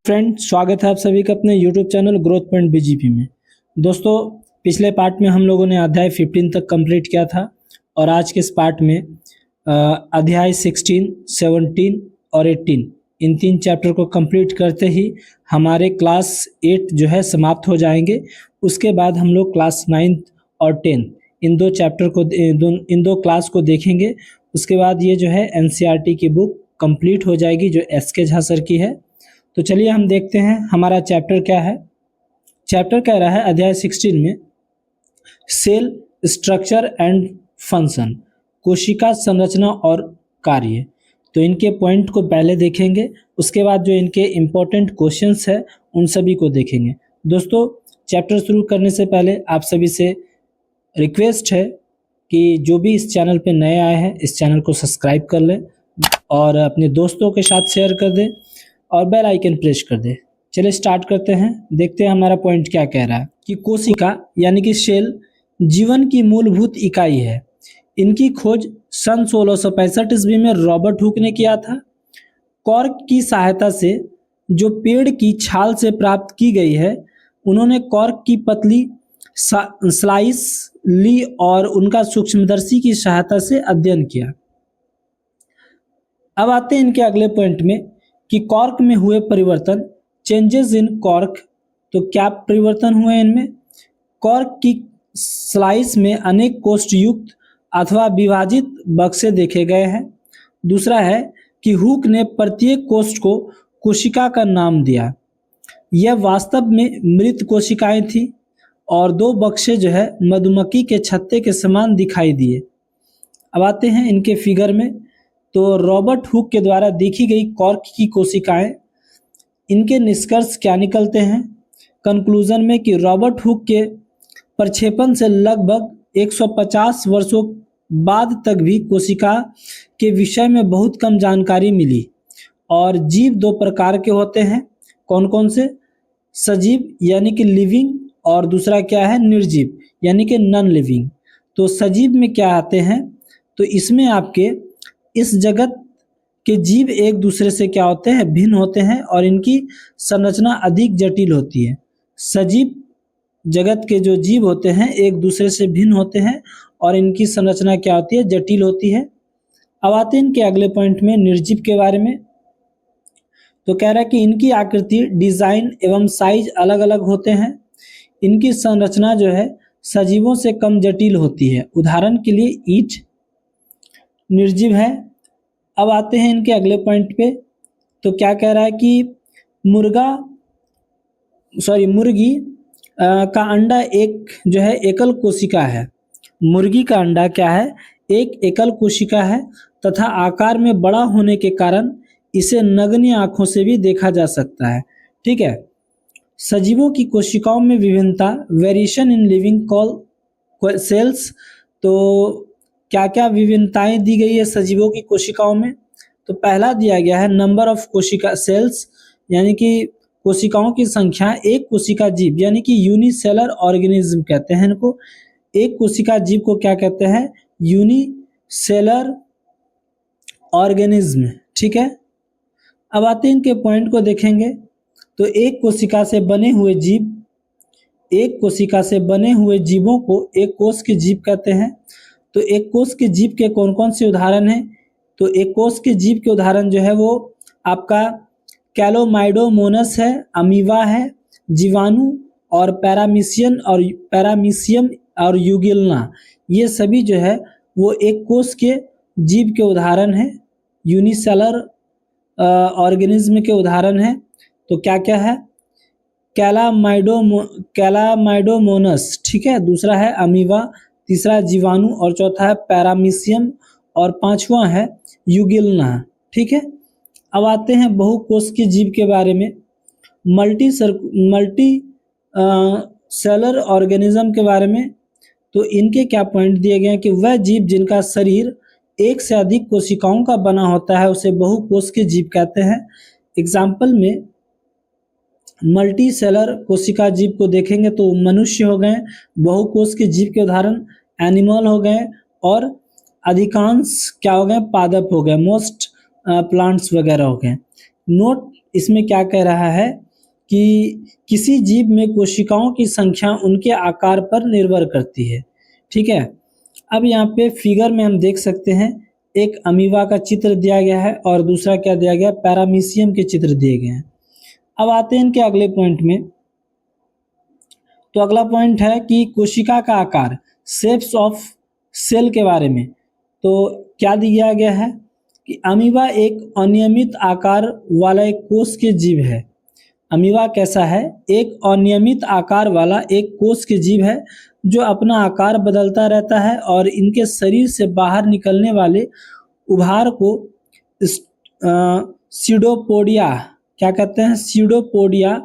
Friend, स्वागत है आप सभी का अपने YouTube channel growth point BGP में। दोस्तों, पिछले पार्ट में हम लोगों ने अध्याय 15 तक कंप्लीट किया था और आज के इस पार्ट में अध्याय 16, 17 और 18 इन 3 चैप्टर को कंप्लीट करते ही हमारे क्लास 8 जो है समाप्त हो जाएंगे। उसके बाद हम लोग क्लास 9 और 10 इन दो क्लास को देखेंगे। उसके बाद ये जो है एनसीईआरटी की बुक कंप्लीट हो जाएगी जो एसके झा सर की है। तो चलिए हम देखते हैं हमारा चैप्टर क्या है। चैप्टर कह रहा है अध्याय 16 में सेल स्ट्रक्चर एंड फंक्शन, कोशिका संरचना और कार्य। तो इनके पॉइंट को पहले देखेंगे, उसके बाद जो इनके इम्पोर्टेंट क्वेश्चंस है उन सभी को देखेंगे। दोस्तों, चैप्टर शुरू करने से पहले आप सभी से रिक्वेस्ट है कि जो भी इस चैनल पे नए आए हैं इस चैनल को सब्सक्राइब कर लें और अपने दोस्तों के साथ शेयर कर दें और बेल आइकन प्रेस कर दे। चलिए स्टार्ट करते हैं, देखते हैं हमारा पॉइंट क्या कह रहा है कि कोशिका यानी कि सेल जीवन की मूलभूत इकाई है। इनकी खोज सन 1665 ईस्वी में रॉबर्ट हुक ने किया था। कॉर्क की सहायता से जो पेड़ की छाल से प्राप्त की गई है, उन्होंने कॉर्क की पतली स्लाइस ली और उनका सूक्ष्मदर्शी की सहायता से अध्ययन किया। अब आते हैं इनके अगले पॉइंट में कि कॉर्क में हुए परिवर्तन, चेंजेस इन कॉर्क। तो क्या परिवर्तन हुए इनमें? कॉर्क की स्लाइस में अनेक कोष्ठयुक्त अथवा विभाजित बक्से देखे गए हैं। दूसरा है कि हुक ने प्रत्येक कोष्ठ को कोशिका का नाम दिया। यह वास्तव में मृत कोशिकाएं थी और 2 बक्से जो है मधुमक्खी के छत्ते के समान दिखाई दिए। अब आते हैं इनके फिगर में। तो रॉबर्ट हुक के द्वारा देखी गई कॉर्क की कोशिकाएं, इनके निष्कर्ष क्या निकलते हैं कंक्लूजन में कि रॉबर्ट हुक के प्रक्षेपण से लगभग 150 वर्षों बाद तक भी कोशिका के विषय में बहुत कम जानकारी मिली। और जीव 2 प्रकार के होते हैं, कौन कौन से? सजीव यानी कि लिविंग और दूसरा क्या है? निर्जीव यानी कि नॉन लिविंग। तो सजीव में क्या आते हैं? तो इसमें आपके इस जगत के जीव एक दूसरे से क्या होते हैं? भिन्न होते हैं और इनकी संरचना अधिक जटिल होती है। सजीव जगत के जो जीव होते हैं एक दूसरे से भिन्न होते हैं और इनकी संरचना क्या होती है? जटिल होती है। अब आते हैं इनके अगले पॉइंट में निर्जीव के बारे में। तो कह रहा है कि इनकी आकृति, डिजाइन एवं साइज अलग अलग होते हैं। इनकी संरचना जो है सजीवों से कम जटिल होती है। उदाहरण के लिए ईंट निर्जीव है। अब आते हैं इनके अगले पॉइंट पे। तो क्या कह रहा है कि मुर्गी का अंडा एक जो है एकल कोशिका है। मुर्गी का अंडा क्या है? एक एकल कोशिका है तथा आकार में बड़ा होने के कारण इसे नगण्य आंखों से भी देखा जा सकता है। ठीक है। सजीवों की कोशिकाओं में विभिन्नता, वेरिएशन इन लिविंग सेल्स। तो क्या क्या विभिन्नताएं दी गई है सजीवों की कोशिकाओं में? तो पहला दिया गया है नंबर ऑफ कोशिका सेल्स, यानी कि कोशिकाओं की संख्या। एक कोशिका जीव यानी कि यूनिसेलर ऑर्गेनिज्म कहते हैं इनको। एक कोशिका जीव को क्या कहते हैं? Unicellular organism. ठीक है। अब आते हैं इनके पॉइंट को देखेंगे। तो एक कोशिका से बने हुए जीवों को एक कोष के जीव कहते हैं। तो एक कोष के जीव के कौन कौन से उदाहरण हैं? तो एक कोष के जीव के उदाहरण जो है वो आपका कैलोमाइडोमोनस है, अमीबा है, जीवाणु और पैरामीशियम और यूगिलना। ये सभी जो है वो एक कोष के जीव के उदाहरण हैं, यूनिसेलर ऑर्गेनिज्म के उदाहरण हैं। तो क्या क्या है? कैलामाइडोमोनस, ठीक है। दूसरा है अमीबा, तीसरा जीवाणु और चौथा है पैरामीशियम और पांचवा है यूगिलना। ठीक है। अब आते हैं बहुकोष के जीव के बारे में, मल्टी सेलर ऑर्गेनिज्म के बारे में। तो इनके क्या पॉइंट दिए गए हैं कि वह जीव जिनका शरीर एक से अधिक कोशिकाओं का बना होता है उसे बहुकोष के जीव कहते हैं। एग्जाम्पल में मल्टी सेलर कोशिका जीव को देखेंगे तो मनुष्य हो गए, बहुकोष के जीव के उदाहरण एनिमल हो गए और अधिकांश क्या हो गए? पादप हो गए, मोस्ट प्लांट्स वगैरह हो गए। नोट इसमें क्या कह रहा है कि किसी जीव में कोशिकाओं की संख्या उनके आकार पर निर्भर करती है। ठीक है, अब यहाँ पे फिगर में हम देख सकते हैं एक अमीबा का चित्र दिया गया है और दूसरा क्या दिया गया, पैरामीशियम के चित्र दिए गए हैं। अब आते हैं इनके अगले पॉइंट में। तो अगला पॉइंट है कि कोशिका का आकार, शेप्स ऑफ सेल के बारे में। तो क्या दिया गया है कि अमीबा एक अनियमित आकार वाला एक कोश के जीव है। अमीबा कैसा है, एक अनियमित आकार वाला एक कोश के जीव है जो अपना आकार बदलता रहता है और इनके शरीर से बाहर निकलने वाले उभार को सीडोपोडिया, क्या कहते हैं, सीडोपोडिया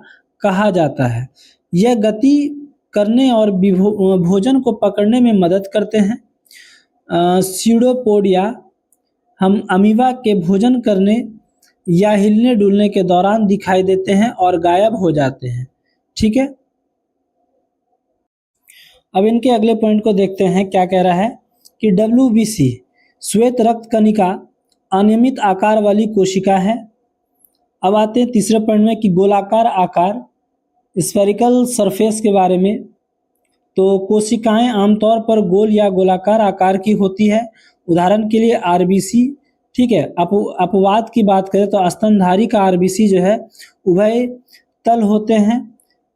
कहा जाता है। यह गति करने और भोजन को पकड़ने में मदद करते हैं। सीडोपोडिया हम अमीबा के भोजन करने या हिलने डुलने के दौरान दिखाई देते हैं और गायब हो जाते हैं। ठीक है, अब इनके अगले पॉइंट को देखते हैं। क्या कह रहा है कि WBC श्वेत रक्त कणिका अनियमित आकार वाली कोशिका है। अब आते हैं तीसरे पॉइंट में कि गोलाकार आकार, स्फेरिकल सरफेस के बारे में। तो कोशिकाएं आमतौर पर गोल या गोलाकार आकार की होती है। उदाहरण के लिए RBC। ठीक है, अपवाद की बात करें तो स्तनधारी का RBC जो है उभय तल होते हैं।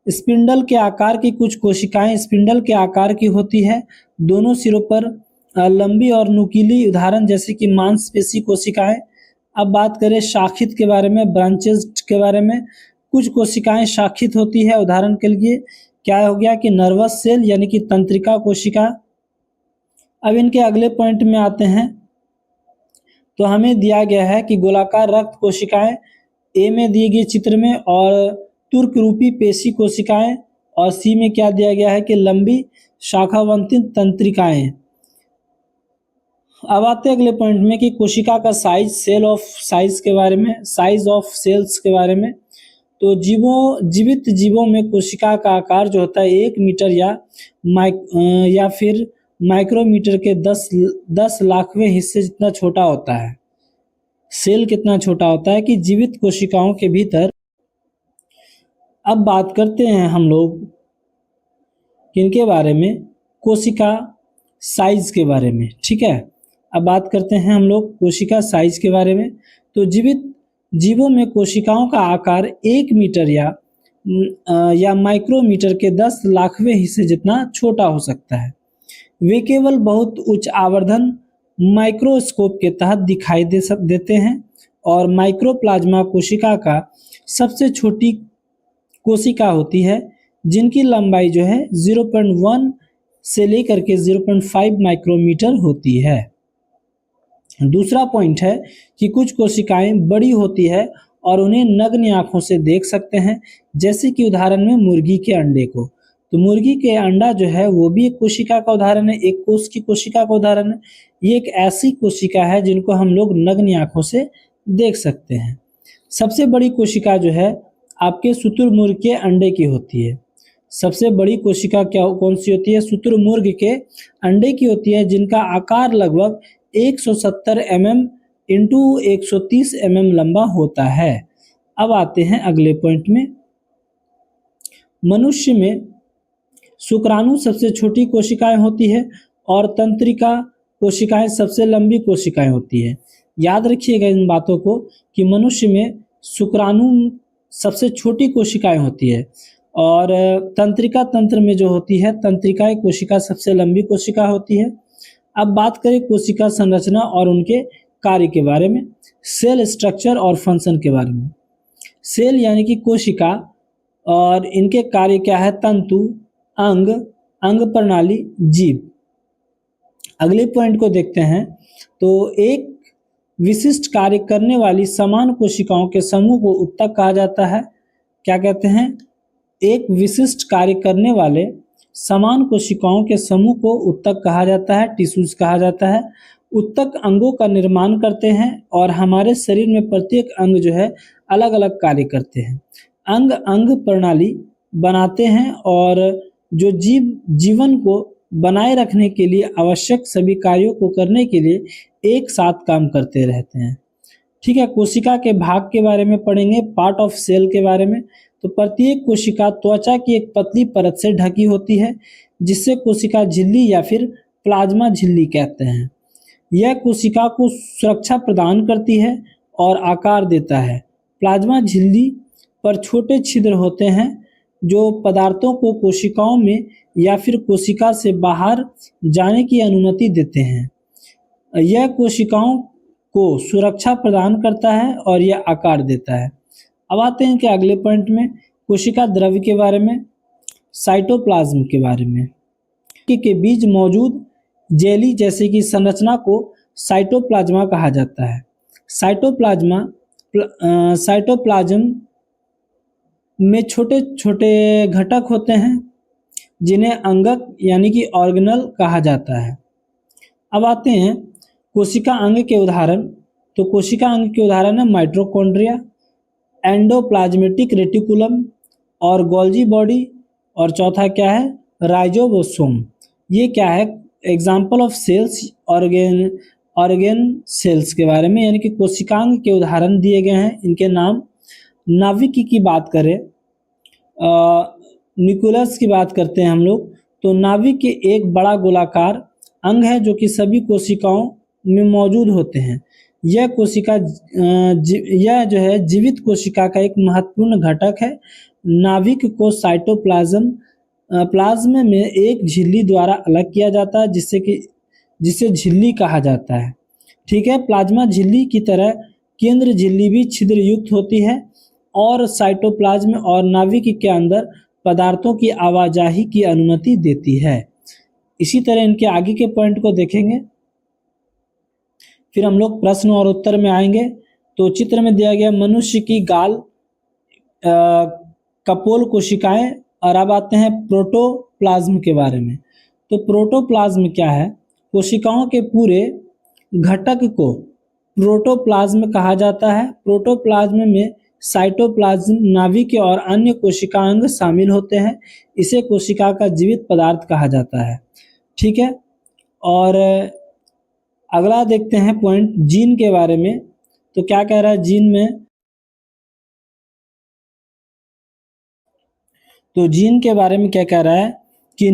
स्पिंडल के आकार की कुछ कोशिकाएं स्पिंडल के आकार की होती है, दोनों सिरों पर लंबी और नुकीली, उदाहरण जैसे कि मांसपेशी कोशिकाएं। अब बात करें शाखित के बारे में, ब्रांचेस के बारे में। कुछ कोशिकाएं शाखित होती है, उदाहरण के लिए क्या हो गया कि नर्वस सेल यानी कि तंत्रिका कोशिका। अब इनके अगले पॉइंट में आते हैं। तो हमें दिया गया है कि गोलाकार रक्त कोशिकाएं ए में दिए गए चित्र में, और तुर्क रूपी पेशी कोशिकाएं, और सी में क्या दिया गया है कि लंबी शाखावंती तंत्रिकाएं। अब आते हैं अगले पॉइंट में कि कोशिका का साइज, सेल ऑफ साइज के बारे में, साइज ऑफ सेल्स के बारे में। तो जीवित जीवों में कोशिका का आकार जो होता है 1 मीटर या फिर माइक्रोमीटर के 10 लाखवें हिस्से जितना छोटा होता है। सेल कितना छोटा होता है कि जीवित कोशिकाओं के भीतर। अब बात करते हैं हम लोग किनके बारे में, कोशिका साइज के बारे में। ठीक है, अब बात करते हैं हम लोग कोशिका साइज के बारे में। तो जीवित जीवों में कोशिकाओं का आकार 1 मीटर या माइक्रोमीटर के 10 लाखवें हिस्से जितना छोटा हो सकता है। वे केवल बहुत उच्च आवर्धन माइक्रोस्कोप के तहत दिखाई देते हैं, और माइक्रोप्लाज्मा कोशिका का सबसे छोटी कोशिका होती है, जिनकी लंबाई जो है 0.1 से लेकर के 0.5 माइक्रोमीटर होती है। दूसरा पॉइंट है कि कुछ कोशिकाएं बड़ी होती है और उन्हें नग्न आंखों से देख सकते हैं, जैसे कि उदाहरण में मुर्गी के अंडे को। तो मुर्गी के अंडा जो है वो भी एक कोशिका का उदाहरण है, एक कोश की कोशिका का उदाहरण है। ये एक ऐसी कोशिका है जिनको हम लोग नग्न आंखों से देख सकते हैं। सबसे बड़ी कोशिका जो है आपके शुतुरमुर्ग के अंडे की होती है। सबसे बड़ी कोशिका कौन सी होती है, शुतुरमुर्ग के अंडे की होती है, जिनका आकार लगभग 170 mm इंटू 130 mm लंबा होता है। अब आते हैं अगले पॉइंट में। मनुष्य में शुक्राणु सबसे छोटी कोशिकाएं होती है और तंत्रिका कोशिकाएं सबसे लंबी कोशिकाएं होती है। याद रखिएगा इन बातों को कि मनुष्य में शुक्राणु सबसे छोटी कोशिकाएं होती है, और तंत्रिका तंत्र में जो होती है तंत्रिकाएं कोशिका सबसे लंबी कोशिका होती है। अब बात करें कोशिका संरचना और उनके कार्य के बारे में, सेल स्ट्रक्चर और फंक्शन के बारे में। सेल यानी कि कोशिका, और इनके कार्य क्या है, तंतु, अंग, अंग प्रणाली, जीव। अगले पॉइंट को देखते हैं। तो एक विशिष्ट कार्य करने वाली समान कोशिकाओं के समूह को उत्तक कहा जाता है। क्या कहते हैं, एक विशिष्ट कार्य करने वाले समान कोशिकाओं के समूह को उत्तक कहा जाता है, टिश्यूज कहा जाता है। उत्तक अंगों का निर्माण करते हैं और हमारे शरीर में प्रत्येक अंग जो है अलग अलग कार्य करते हैं। अंग अंग प्रणाली बनाते हैं और जो जीवन को बनाए रखने के लिए आवश्यक सभी कार्यों को करने के लिए एक साथ काम करते रहते हैं। ठीक है, कोशिका के भाग के बारे में पढ़ेंगे, पार्ट ऑफ सेल के बारे में। तो प्रत्येक कोशिका त्वचा की एक पतली परत से ढकी होती है, जिससे कोशिका झिल्ली या फिर प्लाज्मा झिल्ली कहते हैं। यह कोशिका को सुरक्षा प्रदान करती है और आकार देता है। प्लाज्मा झिल्ली पर छोटे छिद्र होते हैं जो पदार्थों को कोशिकाओं में या फिर कोशिका से बाहर जाने की अनुमति देते हैं। यह कोशिकाओं को सुरक्षा प्रदान करता है और यह आकार देता है। अब आते हैं कि अगले पॉइंट में कोशिका द्रव्य के बारे में, साइटोप्लाज्म के बारे में। के बीच मौजूद जेली जैसे की संरचना को साइटोप्लाज्मा कहा जाता है। साइटोप्लाज्म में छोटे छोटे घटक होते हैं जिन्हें अंगक यानी कि ऑर्गेनल कहा जाता है। अब आते हैं कोशिका अंग के उदाहरण। तो कोशिका अंग के उदाहरण है माइटोकॉन्ड्रिया, एंडोप्लाज्मेटिक रेटिकुलम और गोल्जी बॉडी, और चौथा क्या है, राइजोसोम। ये क्या है, example of cells, organ cells के बारे में, यानी कि कोशिकांग के उदाहरण दिए गए हैं। इनके नाम, नाभिक की बात करें, न्यूक्लियस की बात करते हैं हम लोग, तो नाभिक के एक बड़ा गोलाकार अंग है जो कि सभी कोशिकाओं में मौजूद होते हैं। यह कोशिका यह जो है जीवित कोशिका का एक महत्वपूर्ण घटक है। नाभिक को प्लाज्म में एक झिल्ली द्वारा अलग किया जाता है जिसे झिल्ली कहा जाता है। ठीक है, प्लाज्मा झिल्ली की तरह केंद्र झिल्ली भी छिद्र युक्त होती है और साइटोप्लाज्म और नाभिक के अंदर पदार्थों की आवाजाही की अनुमति देती है। इसी तरह इनके आगे के पॉइंट को देखेंगे, फिर हम लोग प्रश्न और उत्तर में आएंगे। तो चित्र में दिया गया मनुष्य की गाल, कपोल कोशिकाएं, और अब आते हैं प्रोटोप्लाज्म के बारे में। तो प्रोटोप्लाज्म क्या है, कोशिकाओं के पूरे घटक को प्रोटोप्लाज्म कहा जाता है। प्रोटोप्लाज्म में साइटोप्लाज्म, नाभिक और अन्य कोशिकांग शामिल होते हैं। इसे कोशिका का जीवित पदार्थ कहा जाता है। ठीक है, और अगला देखते हैं पॉइंट जीन के बारे में। तो क्या कह रहा है जीन में, तो जीन के बारे में क्या कह रहा है कि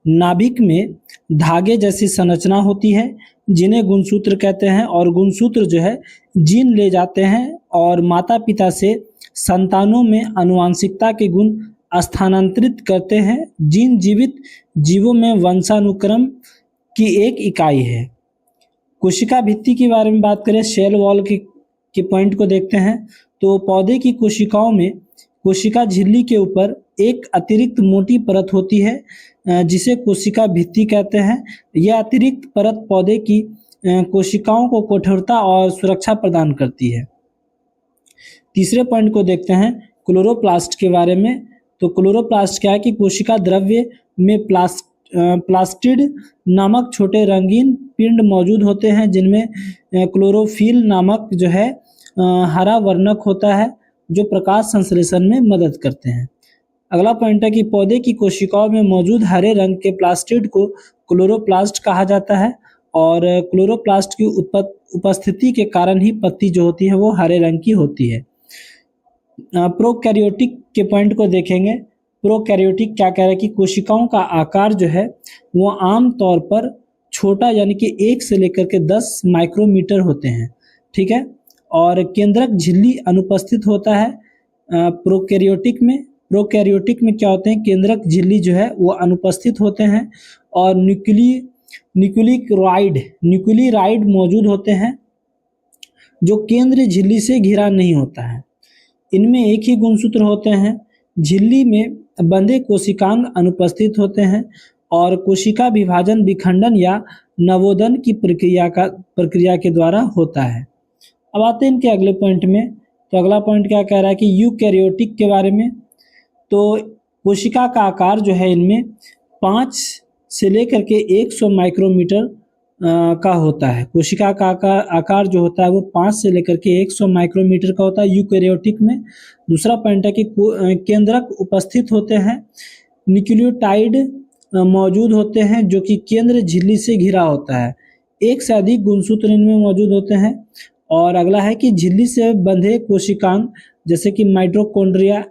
नाभिक में धागे जैसी संरचना होती है जिन्हें गुणसूत्र कहते हैं, और गुणसूत्र जो है जीन ले जाते हैं और माता पिता से संतानों में आनुवांशिकता के गुण स्थानांतरित करते हैं। जीन जीवित जीवों में वंशानुक्रम की एक इकाई है। कोशिका भित्ति के बारे में बात करें, सेल वॉल के पॉइंट को देखते हैं। तो पौधे की कोशिकाओं में कोशिका झिल्ली के ऊपर एक अतिरिक्त मोटी परत होती है जिसे कोशिका भित्ति कहते हैं। यह अतिरिक्त परत पौधे की कोशिकाओं को कठोरता और सुरक्षा प्रदान करती है। तीसरे पॉइंट को देखते हैं क्लोरोप्लास्ट के बारे में। तो क्लोरोप्लास्ट क्या है कि कोशिका द्रव्य में प्लास्टिड नामक छोटे रंगीन पिंड मौजूद होते हैं जिनमें क्लोरोफिल नामक जो है हरा वर्णक होता है जो प्रकाश संश्लेषण में मदद करते हैं। अगला पॉइंट है कि पौधे की कोशिकाओं में मौजूद हरे रंग के प्लास्टिड को क्लोरोप्लास्ट कहा जाता है, और क्लोरोप्लास्ट की उपस्थिति के कारण ही पत्ती जो होती है वो हरे रंग की होती है। प्रोकैरियोटिक के पॉइंट को देखेंगे। प्रोकैरियोटिक क्या कह रहा है कि कोशिकाओं का आकार जो है वो आम तौर पर छोटा यानी कि 1 से लेकर के 10 माइक्रोमीटर होते हैं। ठीक है, और केंद्रक झिल्ली अनुपस्थित होता है प्रोकैरियोटिक में। प्रोकैरियोटिक में क्या होते हैं, केंद्रक झिल्ली जो है वो अनुपस्थित होते हैं और न्यूक्लियराइड मौजूद होते हैं जो केंद्र झिल्ली से घिरा नहीं होता है। इनमें एक ही गुणसूत्र होते हैं। झिल्ली में बंधे कोशिकांग अनुपस्थित होते हैं और कोशिका विभाजन विखंडन या नवोदन की प्रक्रिया के द्वारा होता है। अब आते हैं इनके अगले पॉइंट में। तो अगला पॉइंट क्या कह रहा है कि यूकैरियोटिक के बारे में। तो कोशिका का आकार जो है इनमें 5 से लेकर के 100 माइक्रोमीटर का होता है। कोशिका का आकार जो होता है वो 5 से लेकर के 100 माइक्रोमीटर का होता है यूकैरियोटिक में। दूसरा पॉइंट है कि केंद्रक उपस्थित होते हैं, न्यूक्लियोटाइड मौजूद होते हैं जो कि केंद्र झिल्ली से घिरा होता है। एक से अधिक गुणसूत्र इनमें मौजूद होते हैं और अगला है कि झिल्ली से बंधे कोशिकांग जैसे कि mitochondria,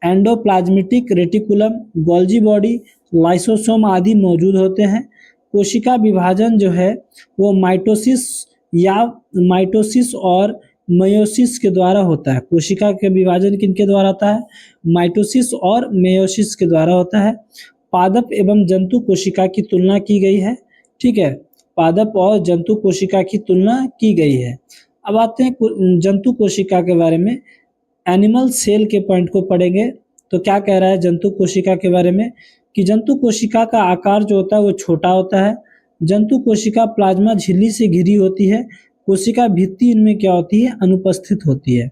endoplasmic reticulum, Golgi body, lysosome आदि मौजूद होते हैं। कोशिका विभाजन जो है वो माइटोसिस और मेयोसिस के द्वारा होता है। कोशिका के विभाजन किनके द्वारा होता है? माइटोसिस और मेयोसिस के द्वारा होता है। पादप एवं जंतु कोशिका की तुलना की गई है। ठीक है, पादप और जंतु कोशिका की तुलना की गई है। अब आते हैं जंतु कोशिका के बारे में। एनिमल सेल के पॉइंट को पढ़ेंगे तो क्या कह रहा है जंतु कोशिका के बारे में कि जंतु कोशिका का आकार जो होता है वो छोटा होता है। जंतु कोशिका प्लाज्मा झिल्ली से घिरी होती है। कोशिका भित्ति इनमें क्या होती है? अनुपस्थित होती है।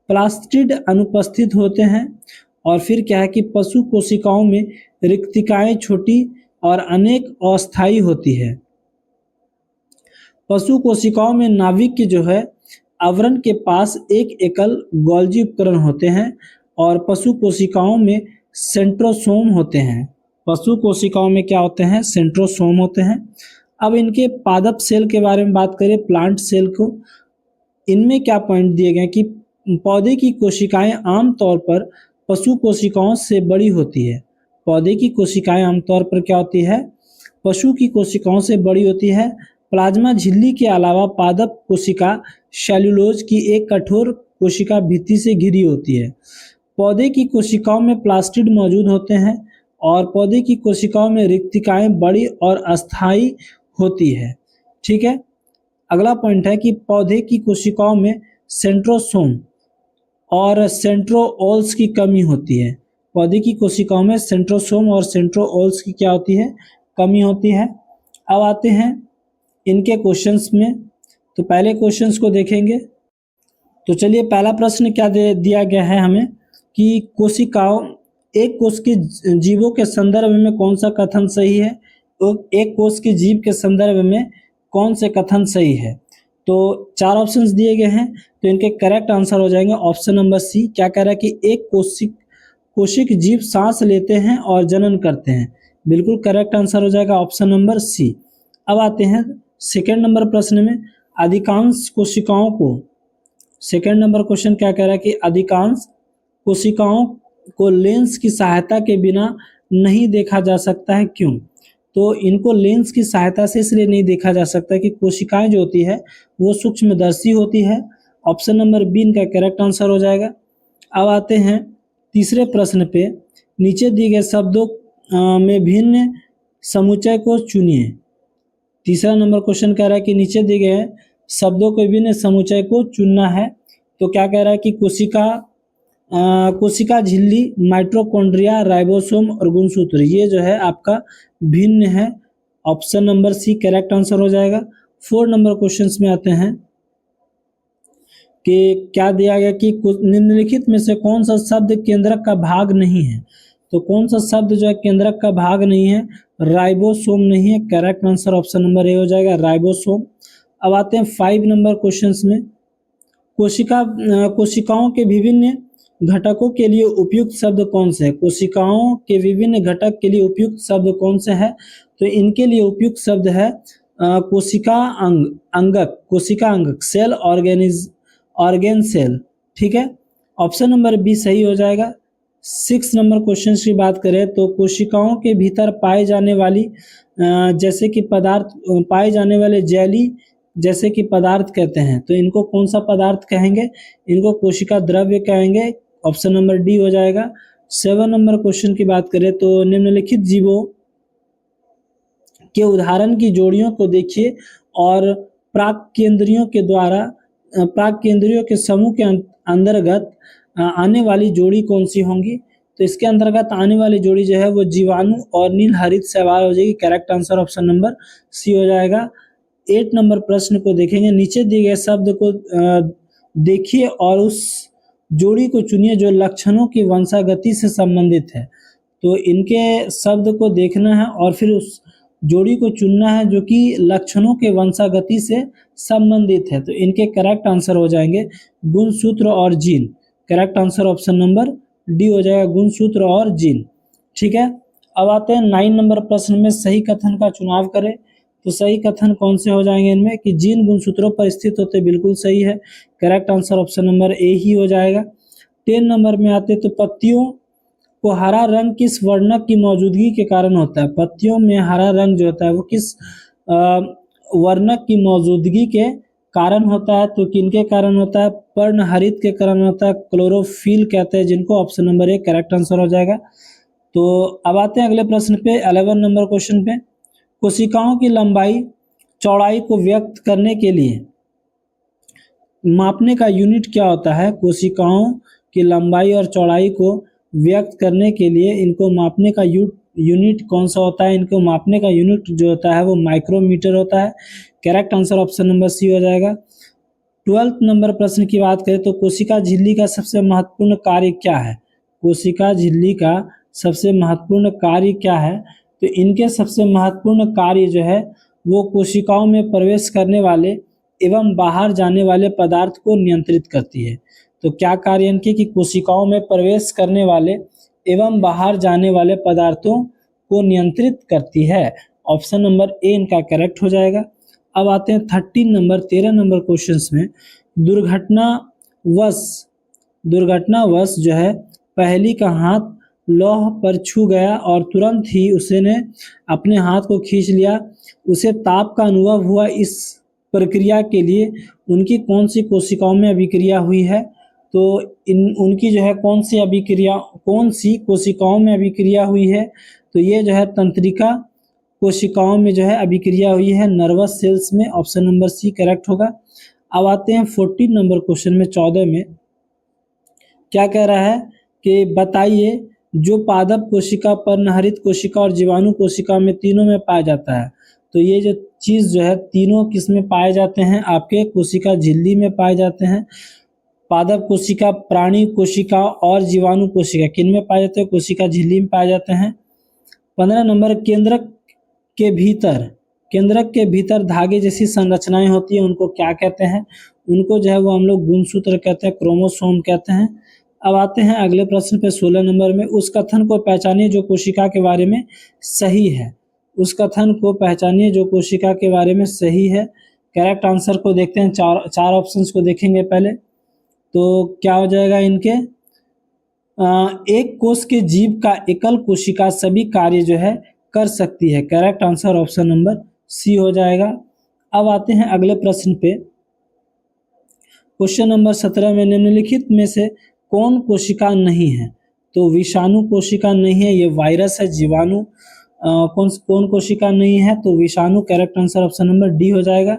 प्लास्टिड अनुपस्थित होते हैं। और फिर क्या है कि पशु कोशिकाओं में रिक्तिकाएं छोटी और अनेक अस्थायी होती है। पशु कोशिकाओं में नाभिक की जो है आवरण के पास एक एकल गोल्जी उपकरण होते हैं और पशु कोशिकाओं में सेंट्रोसोम होते हैं। पशु कोशिकाओं में क्या होते हैं? सेंट्रोसोम होते हैं। अब इनके पादप सेल के बारे में बात करें, प्लांट सेल को, इनमें क्या पॉइंट दिए गए कि पौधे की कोशिकाएं आमतौर पर पशु कोशिकाओं से बड़ी होती है। पौधे की कोशिकाएं आमतौर पर क्या होती है? पशु की कोशिकाओं से बड़ी होती है। प्लाज्मा झिल्ली के अलावा पादप कोशिका सेल्यूलोज की एक कठोर कोशिका भित्ति से घिरी होती है। पौधे की कोशिकाओं में प्लास्टिड मौजूद होते हैं और पौधे की कोशिकाओं में रिक्तिकाएं बड़ी और अस्थायी होती है। ठीक है, अगला पॉइंट है कि पौधे की कोशिकाओं में सेंट्रोसोम और सेंट्रोओल्स की कमी होती है। पौधे की कोशिकाओं में सेंट्रोसोम और सेंट्रोओल्स की क्या होती है? कमी होती है। अब आते हैं इनके क्वेश्चंस में, तो पहले क्वेश्चंस को देखेंगे। तो चलिए, पहला प्रश्न क्या दिया गया है हमें कि कोशिकाओं, एक कोश के जीवों के संदर्भ में कौन सा कथन सही है? तो एक कोश के जीव के संदर्भ में कौन से कथन सही है? तो 4 ऑप्शंस दिए गए हैं, तो इनके करेक्ट आंसर हो जाएंगे ऑप्शन नंबर सी। क्या कह रहा है कि एक कोशिक जीव सांस लेते हैं और जनन करते हैं। बिल्कुल करेक्ट आंसर हो जाएगा ऑप्शन नंबर सी। अब आते हैं सेकेंड नंबर प्रश्न में। अधिकांश कोशिकाओं को, सेकेंड नंबर क्वेश्चन क्या कह रहा है कि अधिकांश कोशिकाओं को लेंस की सहायता के बिना नहीं देखा जा सकता है, क्यों? तो इनको लेंस की सहायता से इसलिए नहीं देखा जा सकता कि कोशिकाएं जो होती है वो सूक्ष्मदर्शी होती है। ऑप्शन नंबर बी इनका करेक्ट आंसर हो जाएगा। अब आते हैं तीसरे प्रश्न पे। नीचे दिए गए शब्दों में भिन्न समुच्चय को चुनिए। तीसरा नंबर क्वेश्चन कह रहा है कि नीचे दिए गए शब्दों के विभिन्न समुच्चय को चुनना है। तो क्या कह रहा है कि कोशिका झिल्ली, माइटोकॉन्ड्रिया, राइबोसोम और गुणसूत्र, ये जो है आपका भिन्न है। Option number C correct answer हो जाएगा। 4 नंबर क्वेश्चंस में आते हैं कि क्या दिया गया कि निम्नलिखित में से कौन सा शब्द केंद्रक का भाग नहीं है? तो कौन सा शब्द जो है केंद्रक का भाग नहीं है? राइबोसोम नहीं है। करेक्ट आंसर ऑप्शन नंबर ए हो जाएगा, राइबोसोम। अब आते हैं 5 नंबर क्वेश्चंस में। कोशिकाओं के विभिन्न घटकों के लिए उपयुक्त शब्द कौन से है? कोशिकाओं के विभिन्न घटक के लिए उपयुक्त शब्द कौन से है? तो इनके लिए उपयुक्त शब्द है कोशिका अंगक, सेल ऑर्गेन सेल। ठीक है, ऑप्शन नंबर बी सही हो जाएगा। 6 नंबर क्वेश्चन की बात करें तो कोशिकाओं के भीतर पाए जाने वाली जैसे कि पदार्थ, पाए जाने वाले जेली जैसे कि पदार्थ कहते हैं, तो इनको कौन सा पदार्थ कहेंगे? इनको कोशिका द्रव्य कहेंगे। ऑप्शन नंबर डी हो जाएगा। 7 नंबर क्वेश्चन की बात करें तो निम्नलिखित जीवों के उदाहरण की जोड़ियों को देखिए और प्राक केंद्रियों के समूह के अंतर्गत आने वाली जोड़ी कौन सी होंगी? तो इसके अंतर्गत आने वाली जोड़ी जो है वो जीवाणु और नील हरित शैवाल हो जाएगी। Correct answer option number C हो जाएगा। 8 नंबर प्रश्न को देखेंगे। नीचे दिए गए शब्द को देखिए और उस जोड़ी को चुनिए जो लक्षणों की वंशागति से संबंधित है। तो इनके शब्द को देखना है और फिर उस जोड़ी को चुनना है जो कि लक्षणों के वंशागति से संबंधित है। तो इनके करेक्ट आंसर हो जाएंगे गुणसूत्र और gene. Correct answer option number D हो जाएगा, गुणसूत्र और जीन। ठीक है, अब आते हैं 9 नंबर प्रश्न में। सही कथन का चुनाव करें। तो सही कथन कौन से हो जाएंगे इनमें कि जिन गुणसूत्रों पर स्थित होते, बिल्कुल सही है। Correct answer option number A ही हो जाएगा। 10 नंबर में आते तो पत्तियों को हरा रंग किस वर्णक की मौजूदगी के कारण होता है। पत्तियों में हरा रंग जो होता है वो किस वर्णक की मौजूदगी के कारण होता है। तो किनके कारण होता है, पर्णहरित के कारण होता है, क्लोरोफिल कहते हैं जिनको। Option number A correct answer हो जाएगा। तो अब आते हैं अगले प्रश्न पे, 11 नंबर क्वेश्चन पे। कोशिकाओं की लंबाई चौड़ाई को व्यक्त करने के लिए मापने का यूनिट क्या होता है। कोशिकाओं की लंबाई और चौड़ाई को व्यक्त करने के लिए इनको मापने का यूनिट कौन सा होता है। इनको मापने का यूनिट जो होता है वो माइक्रोमीटर होता है। Correct answer option number C हो जाएगा। 12 नंबर प्रश्न की बात करें तो कोशिका झिल्ली का सबसे महत्वपूर्ण कार्य क्या है। कोशिका झिल्ली का सबसे महत्वपूर्ण कार्य क्या है। तो इनके सबसे महत्वपूर्ण कार्य जो है वो कोशिकाओं में प्रवेश करने वाले एवं बाहर जाने वाले पदार्थ को नियंत्रित करती है। तो क्या कार्य इनके कि कोशिकाओं में प्रवेश करने वाले एवं बाहर जाने वाले पदार्थों को नियंत्रित करती है। ऑप्शन नंबर ए इनका करेक्ट हो जाएगा। अब आते हैं 13 नंबर क्वेश्चंस में। दुर्घटनावश जो है पहली का हाथ लौह पर छू गया और तुरंत ही उसने अपने हाथ को खींच लिया, उसे ताप का अनुभव हुआ। इस प्रक्रिया के लिए उनकी कौन सी कोशिकाओं में अभिक्रिया हुई है। तो उनकी जो है कौन सी कोशिकाओं में अभिक्रिया हुई है। तो ये जो है तंत्रिका कोशिकाओं में जो है अभिक्रिया हुई है, नर्वस सेल्स में। ऑप्शन नंबर सी करेक्ट होगा। अब आते हैं 14 नंबर क्वेश्चन में, 14 में क्या कह रहा है कि बताइए जो पादप कोशिका, पर्णहरित कोशिका और जीवाणु कोशिका में तीनों में पाया जाता है। तो ये जो चीज़ जो है तीनों किस में पाए जाते हैं, आपके कोशिका झिल्ली में पाए जाते हैं। पादप कोशिका, प्राणी कोशिका और जीवाणु कोशिका किन में पाए जाते हैं, कोशिका झिल्ली में पाए जाते हैं। 15 नंबर केंद्रक के भीतर धागे जैसी संरचनाएं होती है, उनको क्या कहते हैं। उनको जो है वो हम लोग गुणसूत्र कहते हैं, क्रोमोसोम कहते हैं। अब आते हैं अगले प्रश्न पे 16 नंबर में। उस कथन को पहचानिए जो कोशिका के बारे में सही है। उस कथन को पहचानिए जो कोशिका के बारे में सही है। करेक्ट आंसर को देखते हैं, चार ऑप्शंस को देखेंगे पहले। तो क्या हो जाएगा इनके, एक कोष के जीव का एकल कोशिका सभी कार्य जो है कर सकती है। Correct answer option number C हो जाएगा। अब आते हैं अगले प्रश्न पे, क्वेश्चन नंबर 17 में निम्नलिखित में से कौन कोशिका नहीं है। तो विषाणु कोशिका नहीं है, ये वायरस है। जीवाणु कौन कोशिका नहीं है, तो विषाणु। Correct answer option number D हो जाएगा।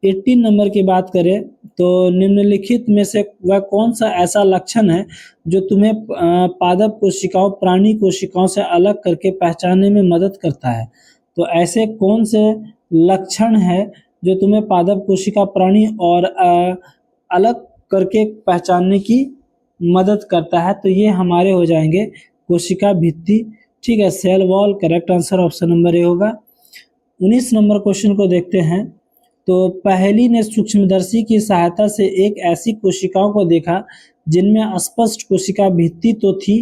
18 नंबर की बात करें तो निम्नलिखित में से वह कौन सा ऐसा लक्षण है जो तुम्हें पादप कोशिकाओं, प्राणी कोशिकाओं से अलग करके पहचानने में मदद करता है। तो ऐसे कौन से लक्षण है जो तुम्हें पादप कोशिका, प्राणी और अलग करके पहचानने की मदद करता है। तो ये हमारे हो जाएंगे कोशिका भित्ति, ठीक है, cell wall. Correct answer option number A होगा। 19 नंबर क्वेश्चन को देखते हैं। तो पहली ने सूक्ष्मदर्शी की सहायता से एक ऐसी कोशिकाओं को देखा जिनमें स्पष्ट कोशिका भित्ति तो थी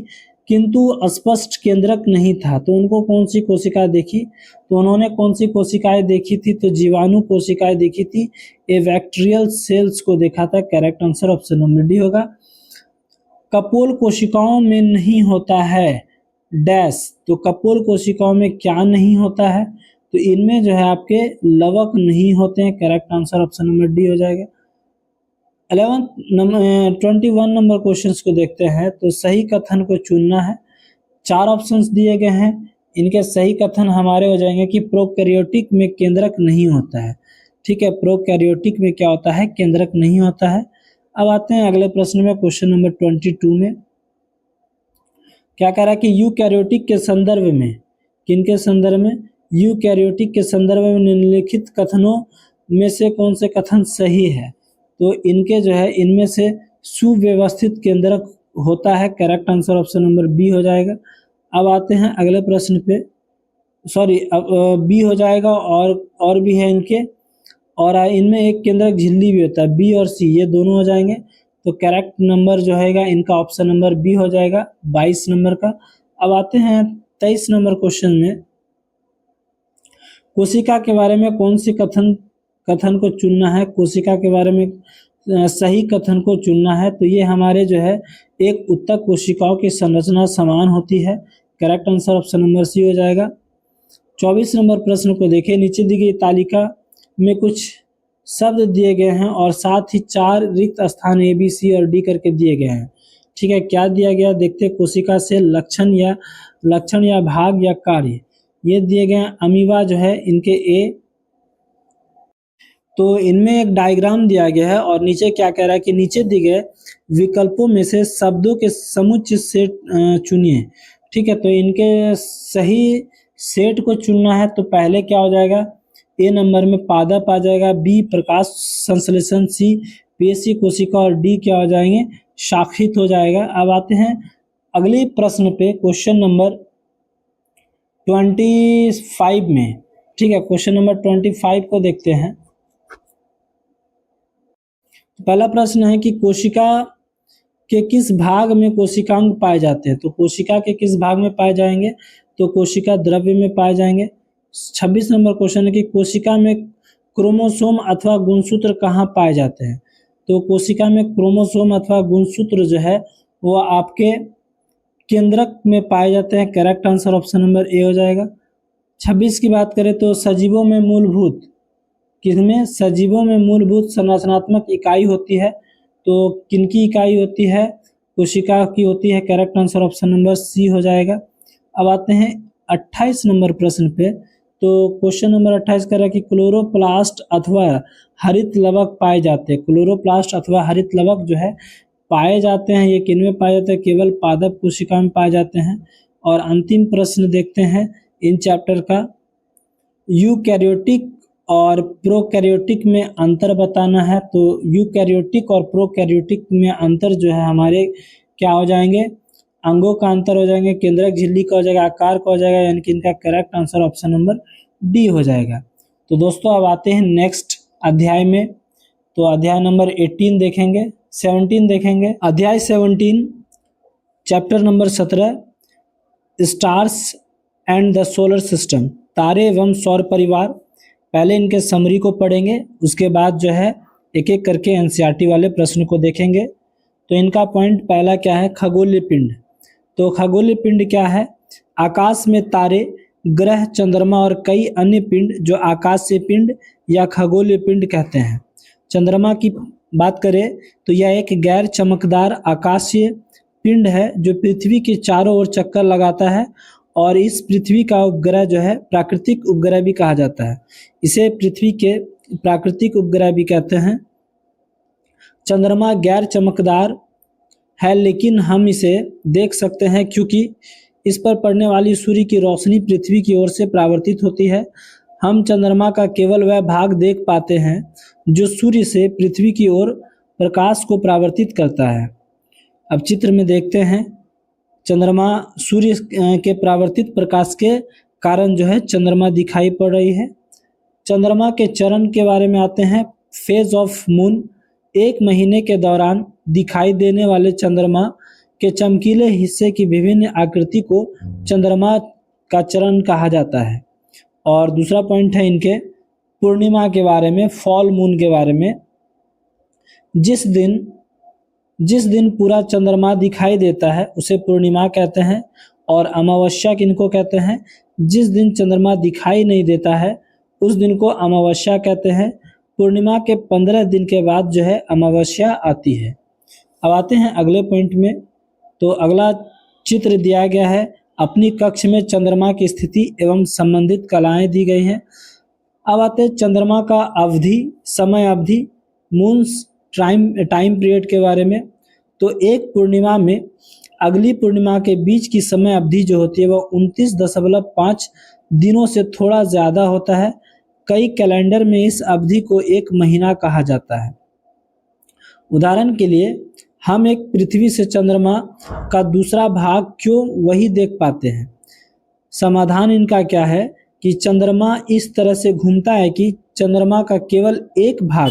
किंतु स्पष्ट केंद्रक नहीं था। तो उनको कौन सी कोशिका देखी, तो उन्होंने कौन सी कोशिकाएं देखी थी, तो जीवाणु कोशिकाएं देखी थी, एबैक्टीरियल सेल्स को देखा था। Correct answer option number D होगा। कपोल कोशिकाओं में नहीं होता है डैश। तो कपोल कोशिकाओं में क्या नहीं होता है, तो इनमें जो है आपके लवक नहीं होते हैं। Correct answer option number D हो जाएगा। 21 नंबर क्वेश्चंस को देखते हैं। तो सही कथन को चुनना है। 4 ऑप्शंस दिए गए हैं, इनके सही कथन हमारे हो जाएंगे कि प्रोकैरियोटिक में केंद्रक नहीं होता है। ठीक है, प्रोकैरियोटिक में क्या होता है, केंद्रक नहीं होता है। अब आते हैं अगले प्रश्न में, क्वेश्चन नंबर 22 में क्या कह रहा है कि यूकैरियोटिक के संदर्भ में, किनके संदर्भ में, यूकैरियोटिक के संदर्भ में निम्नलिखित कथनों में से कौन से कथन सही है। तो इनके जो है इनमें से सुव्यवस्थित केंद्रक होता है। Correct answer option number B हो जाएगा। अब आते हैं अगले प्रश्न पे, अब बी हो जाएगा और भी है इनके, और इनमें एक केंद्रक झिल्ली भी होता है। बी और सी ये दोनों हो जाएंगे। तो करेक्ट नंबर जो है इनका ऑप्शन नंबर बी हो जाएगा, 22 नंबर का। अब आते हैं 23 नंबर क्वेश्चन में। कोशिका के बारे में कौन सी कथन को चुनना है, कोशिका के बारे में सही कथन को चुनना है। तो ये हमारे जो है एक उत्तक कोशिकाओं की संरचना समान होती है। Correct answer option number C हो जाएगा। 24 नंबर प्रश्न को देखें। नीचे दी गई तालिका में कुछ शब्द दिए गए हैं और साथ ही 4 रिक्त स्थान ए बी सी और डी करके दिए गए हैं। ठीक है, क्या दिया गया देखते हैं। कोशिका से लक्षण या भाग या कार्य ये दिए गए हैं। अमीबा जो है इनके ए, तो इनमें एक डायग्राम दिया गया है और नीचे क्या कह रहा है कि नीचे दिए गए विकल्पों में से शब्दों के समुच्चय सेट चुनिए। ठीक है, तो इनके सही सेट को चुनना है। तो पहले क्या हो जाएगा, ए नंबर में पादप आ जाएगा, बी प्रकाश संश्लेषण, सी पेशी कोशिका और डी क्या हो जाएंगे, शाखित हो जाएगा। अब आते हैं अगले प्रश्न पे, क्वेश्चन नंबर 25 में। ठीक है, क्वेश्चन नंबर 25 को देखते हैं। पहला प्रश्न है कि कोशिका के किस भाग में कोशिकांग पाए जाते हैं। तो कोशिका के किस भाग में पाए जाएंगे, तो कोशिका द्रव्य में पाए जाएंगे। 26 नंबर क्वेश्चन है कि कोशिका में क्रोमोसोम अथवा गुणसूत्र कहाँ पाए जाते हैं। तो कोशिका में क्रोमोसोम अथवा गुणसूत्र जो है वो आपके केंद्रक में पाए जाते हैं। करेक्ट आंसर ऑप्शन नंबर ए हो जाएगा। 26 की बात करें तो सजीवों में मूलभूत किसमें, सजीवों में मूलभूत संरचनात्मक इकाई होती है। तो किनकी इकाई होती है, कोशिका की होती है। Correct answer option number C हो जाएगा। अब आते हैं 28 नंबर प्रश्न पे। तो क्वेश्चन नंबर 28 कह रहा है कि क्लोरोप्लास्ट अथवा हरित लवक पाए जाते हैं। क्लोरोप्लास्ट अथवा हरित लवक जो है पाए जाते हैं, ये किन में पाए जाते हैं, केवल पादप कोशिका में पाए जाते हैं। और अंतिम प्रश्न देखते हैं इन चैप्टर का, यूकैरियोटिक और प्रोकैरियोटिक में अंतर बताना है। तो यूकैरियोटिक और प्रोकैरियोटिक में अंतर जो है हमारे क्या हो जाएंगे, अंगों का अंतर हो जाएंगे, केंद्रक झिल्ली का हो जाएगा, आकार का हो जाएगा, यानी कि इनका correct answer option number D हो जाएगा। तो दोस्तों अब आते हैं नेक्स्ट अध्याय में। तो अध्याय नंबर 18 देखेंगे, 17 देखेंगे। अध्याय 17 chapter number 17 stars and the solar system, तारे एवं सौर परिवार। पहले इनके समरी को पढ़ेंगे, उसके बाद जो है एक एक करके एनसीईआरटी वाले प्रश्न को देखेंगे। तो इनका पॉइंट पहला क्या है, खगोलीय पिंड। तो खगोलीय पिंड क्या है, आकाश में तारे, ग्रह, चंद्रमा और कई अन्य पिंड जो आकाशीय पिंड या खगोलीय पिंड कहते हैं। चंद्रमा की बात करें तो यह एक गैर चमकदार आकाशीय पिंड है जो पृथ्वी के चारों ओर चक्कर लगाता है और इस पृथ्वी का उपग्रह जो है प्राकृतिक उपग्रह भी कहा जाता है। इसे पृथ्वी के प्राकृतिक उपग्रह भी कहते हैं। चंद्रमा गैर चमकदार है लेकिन हम इसे देख सकते हैं क्योंकि इस पर पड़ने वाली सूर्य की रोशनी पृथ्वी की ओर से परावर्तित होती है। हम चंद्रमा का केवल वह भाग देख पाते हैं जो सूर्य से पृथ्वी की ओर प्रकाश को परावर्तित करता है। अब चित्र में देखते हैं, चंद्रमा सूर्य के परावर्तित प्रकाश के कारण जो है चंद्रमा दिखाई पड़ रही है। चंद्रमा के चरण के बारे में आते हैं। फेज ऑफ मून, एक महीने के दौरान दिखाई देने वाले चंद्रमा के चमकीले हिस्से की विभिन्न आकृति को चंद्रमा का चरण कहा जाता है। और दूसरा पॉइंट है इनके पूर्णिमा के बारे में, फॉल मून के बारे में। जिस दिन पूरा चंद्रमा दिखाई देता है उसे पूर्णिमा कहते हैं। और अमावस्या किनको कहते हैं, जिस दिन चंद्रमा दिखाई नहीं देता है उस दिन को अमावस्या कहते हैं। पूर्णिमा के 15 दिन के बाद जो है अमावस्या आती है। अब आते हैं अगले पॉइंट में। तो अगला चित्र दिया गया है, अपनी कक्ष में चंद्रमा की स्थिति एवं संबंधित कलाएं दी गई हैं। अब आते हैं चंद्रमा का अवधि, समय अवधि, मून्स टाइम पीरियड के बारे में। तो एक पूर्णिमा में अगली पूर्णिमा के बीच की समय अवधि जो होती है वह 29.5 दिनों से थोड़ा ज़्यादा होता है। कई कैलेंडर में इस अवधि को एक महीना कहा जाता है। उदाहरण के लिए हम एक पृथ्वी से चंद्रमा का दूसरा भाग क्यों वही देख पाते हैं। समाधान इनका क्या है कि चंद्रमा इस तरह से घूमता है कि चंद्रमा का केवल एक भाग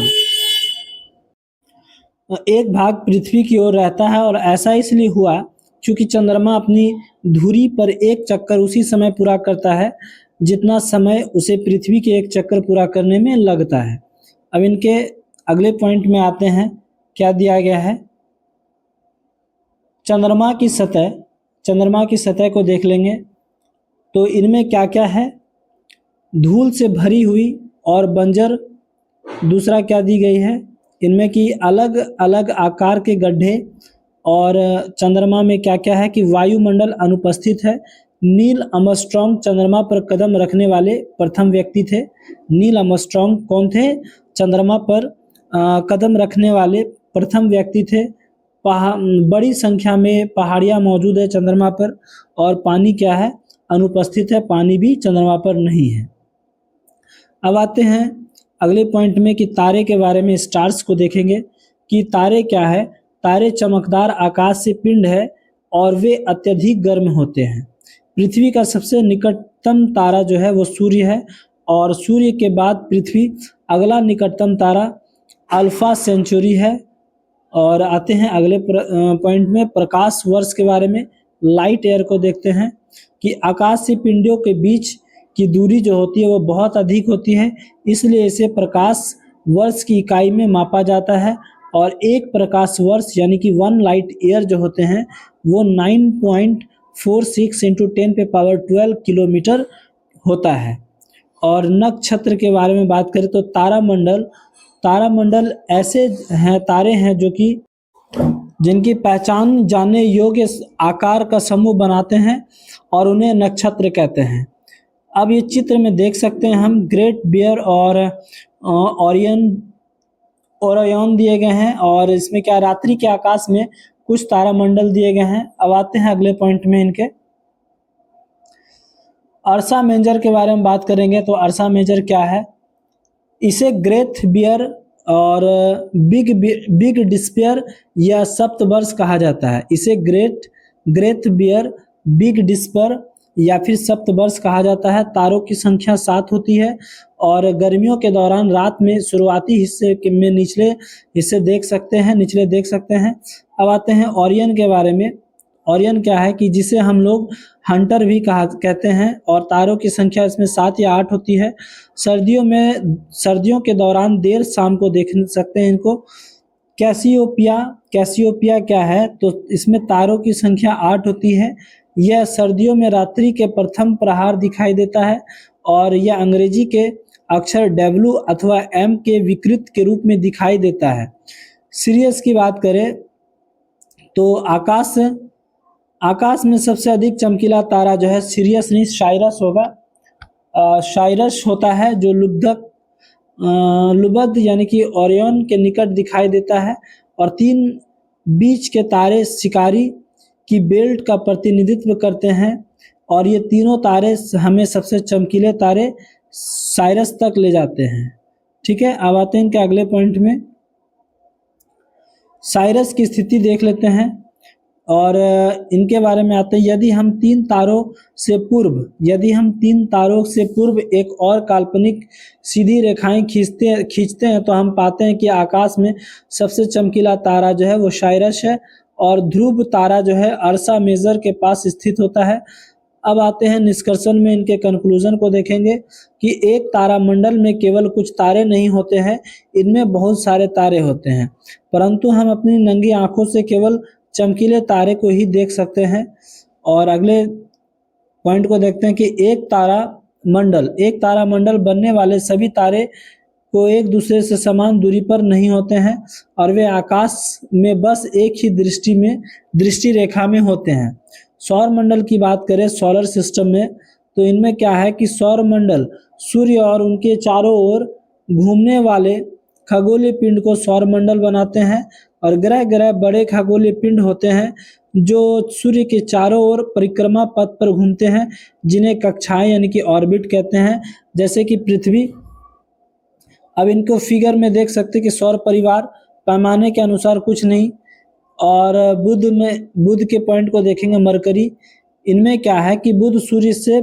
पृथ्वी की ओर रहता है। और ऐसा इसलिए हुआ क्योंकि चंद्रमा अपनी धुरी पर एक चक्कर उसी समय पूरा करता है जितना समय उसे पृथ्वी के एक चक्कर पूरा करने में लगता है। अब इनके अगले पॉइंट में आते हैं, क्या दिया गया है, चंद्रमा की सतह को देख लेंगे तो इनमें क्या क्या है, धूल से भरी हुई और बंजर। दूसरा क्या दी गई है, इनमें कि अलग अलग आकार के गड्ढे। और चंद्रमा में क्या क्या है कि वायुमंडल अनुपस्थित है। नील आर्मस्ट्रांग चंद्रमा पर कदम रखने वाले प्रथम व्यक्ति थे। नील आर्मस्ट्रांग कौन थे, चंद्रमा पर कदम रखने वाले प्रथम व्यक्ति थे। बड़ी संख्या में पहाड़ियाँ मौजूद है चंद्रमा पर, और पानी क्या है, अनुपस्थित है, पानी भी चंद्रमा पर नहीं है। अब आते हैं अगले पॉइंट में कि तारे के बारे में, स्टार्स को देखेंगे कि तारे क्या है। तारे चमकदार आकाश से पिंड है और वे अत्यधिक गर्म होते हैं। पृथ्वी का सबसे निकटतम तारा जो है वो सूर्य है, और सूर्य के बाद पृथ्वी अगला निकटतम तारा अल्फा सेंचुरी है। और आते हैं अगले पॉइंट में, प्रकाश वर्ष के बारे में। लाइट ईयर को देखते हैं कि आकाश से पिंडों के बीच की दूरी जो होती है वो बहुत अधिक होती है, इसलिए इसे प्रकाश वर्ष की इकाई में मापा जाता है। और एक प्रकाश वर्ष यानी कि 1 लाइट ईयर जो होते हैं वो 9.46 × 10⁻12 किलोमीटर होता है। और नक्षत्र के बारे में बात करें तो तारामंडल ऐसे हैं, तारे हैं जो कि जिनकी पहचान जानने योग्य आकार का समूह बनाते हैं और उन्हें नक्षत्र कहते हैं। अब ये चित्र में देख सकते हैं हम, ग्रेट बियर और ओरियन दिए गए हैं, और इसमें क्या, रात्रि के आकाश में कुछ तारामंडल दिए गए हैं। अब आते हैं अगले पॉइंट में, इनके अर्सा मेजर के बारे में बात करेंगे तो अर्सा मेजर क्या है, इसे ग्रेट बियर और बिग डिस्पेयर या सप्तवर्ष कहा जाता है। इसे ग्रेट बियर, बिग डिस्पेयर या फिर सप्तवर्ष कहा जाता है। तारों की संख्या 7 होती है, और गर्मियों के दौरान रात में शुरुआती हिस्से में निचले देख सकते हैं। अब आते हैं ओरियन के बारे में। ओरियन क्या है कि जिसे हम लोग हंटर भी कहते हैं, और तारों की संख्या इसमें 7 या 8 होती है। सर्दियों के दौरान देर शाम को देख सकते हैं इनको। कैसियोपिया क्या है, तो इसमें तारों की संख्या 8 होती है। यह सर्दियों में रात्रि के प्रथम प्रहार दिखाई देता है, और यह अंग्रेजी के अक्षर W अथवा M के विकृत के रूप में दिखाई देता है। सीरियस की बात करें तो आकाश में सबसे अधिक चमकीला तारा जो है सीरियस नहीं, साइरस होगा। साइरस होता है जो लुबद यानी कि ओरियन के निकट दिखाई देता है। और 3 बीच के तारे शिकारी की बेल्ट का प्रतिनिधित्व करते हैं, और ये तीनों तारे हमें सबसे चमकीले तारे साइरस तक ले जाते हैं। ठीक है, अब आते हैं इनके अगले पॉइंट में, साइरस की स्थिति देख लेते हैं और इनके बारे में आते हैं। यदि हम तीन तारों से पूर्व एक और काल्पनिक सीधी रेखाएं खींचते हैं तो हम पाते हैं कि आकाश में सबसे चमकीला तारा जो है वो साइरस है, और ध्रुव तारा जो है अर्सा मेजर के पास स्थित होता है। अब आते हैं निष्कर्षण में, इनके कंक्लूजन को देखेंगे कि एक तारामंडल में केवल कुछ तारे नहीं होते हैं, इनमें बहुत सारे तारे होते हैं, परंतु हम अपनी नंगी आंखों से केवल चमकीले तारे को ही देख सकते हैं। और अगले पॉइंट को देखते हैं कि एक तारामंडल बनने वाले सभी तारे को एक दूसरे से समान दूरी पर नहीं होते हैं, और वे आकाश में बस एक ही दृष्टि रेखा में होते हैं। सौर मंडल की बात करें सोलर सिस्टम में, तो इनमें क्या है कि सौर मंडल सूर्य और उनके चारों ओर घूमने वाले खगोलीय पिंड को सौर मंडल बनाते हैं, और ग्रह बड़े खगोलीय पिंड होते हैं जो सूर्य के चारों ओर परिक्रमा पथ पर घूमते हैं, जिन्हें कक्षाएं यानी कि ऑर्बिट कहते हैं, जैसे कि पृथ्वी। अब इनको फिगर में देख सकते हैं कि सौर परिवार पैमाने के अनुसार कुछ नहीं। और बुध के पॉइंट को देखेंगे, मरकरी। इनमें क्या है कि बुध सूर्य से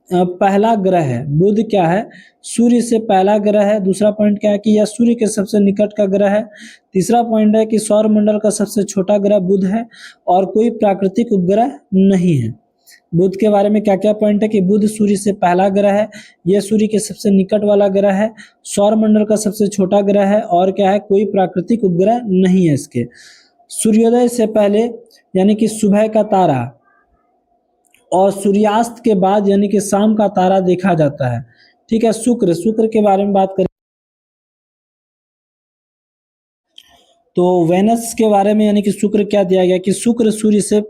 पहला ग्रह है। बुध क्या है, सूर्य से पहला ग्रह है। दूसरा पॉइंट क्या है कि यह सूर्य के सबसे निकट का ग्रह है। तीसरा पॉइंट है कि सौर मंडल का सबसे छोटा ग्रह बुध है और कोई प्राकृतिक उपग्रह नहीं है। बुध के बारे में क्या क्या पॉइंट है कि बुध सूर्य से पहला ग्रह है, यह सूर्य के सबसे निकट वाला ग्रह है, सौर मंडल का सबसे छोटा ग्रह है, और क्या है, कोई प्राकृतिक उपग्रह नहीं है इसके। सूर्योदय से पहले यानी कि सुबह का तारा और सूर्यास्त के बाद यानी कि शाम का तारा देखा जाता है। ठीक है, शुक्र के बारे में बात करें तो वेनस के बारे में यानी कि शुक्र क्या दिया गया कि शुक्र सूर्य से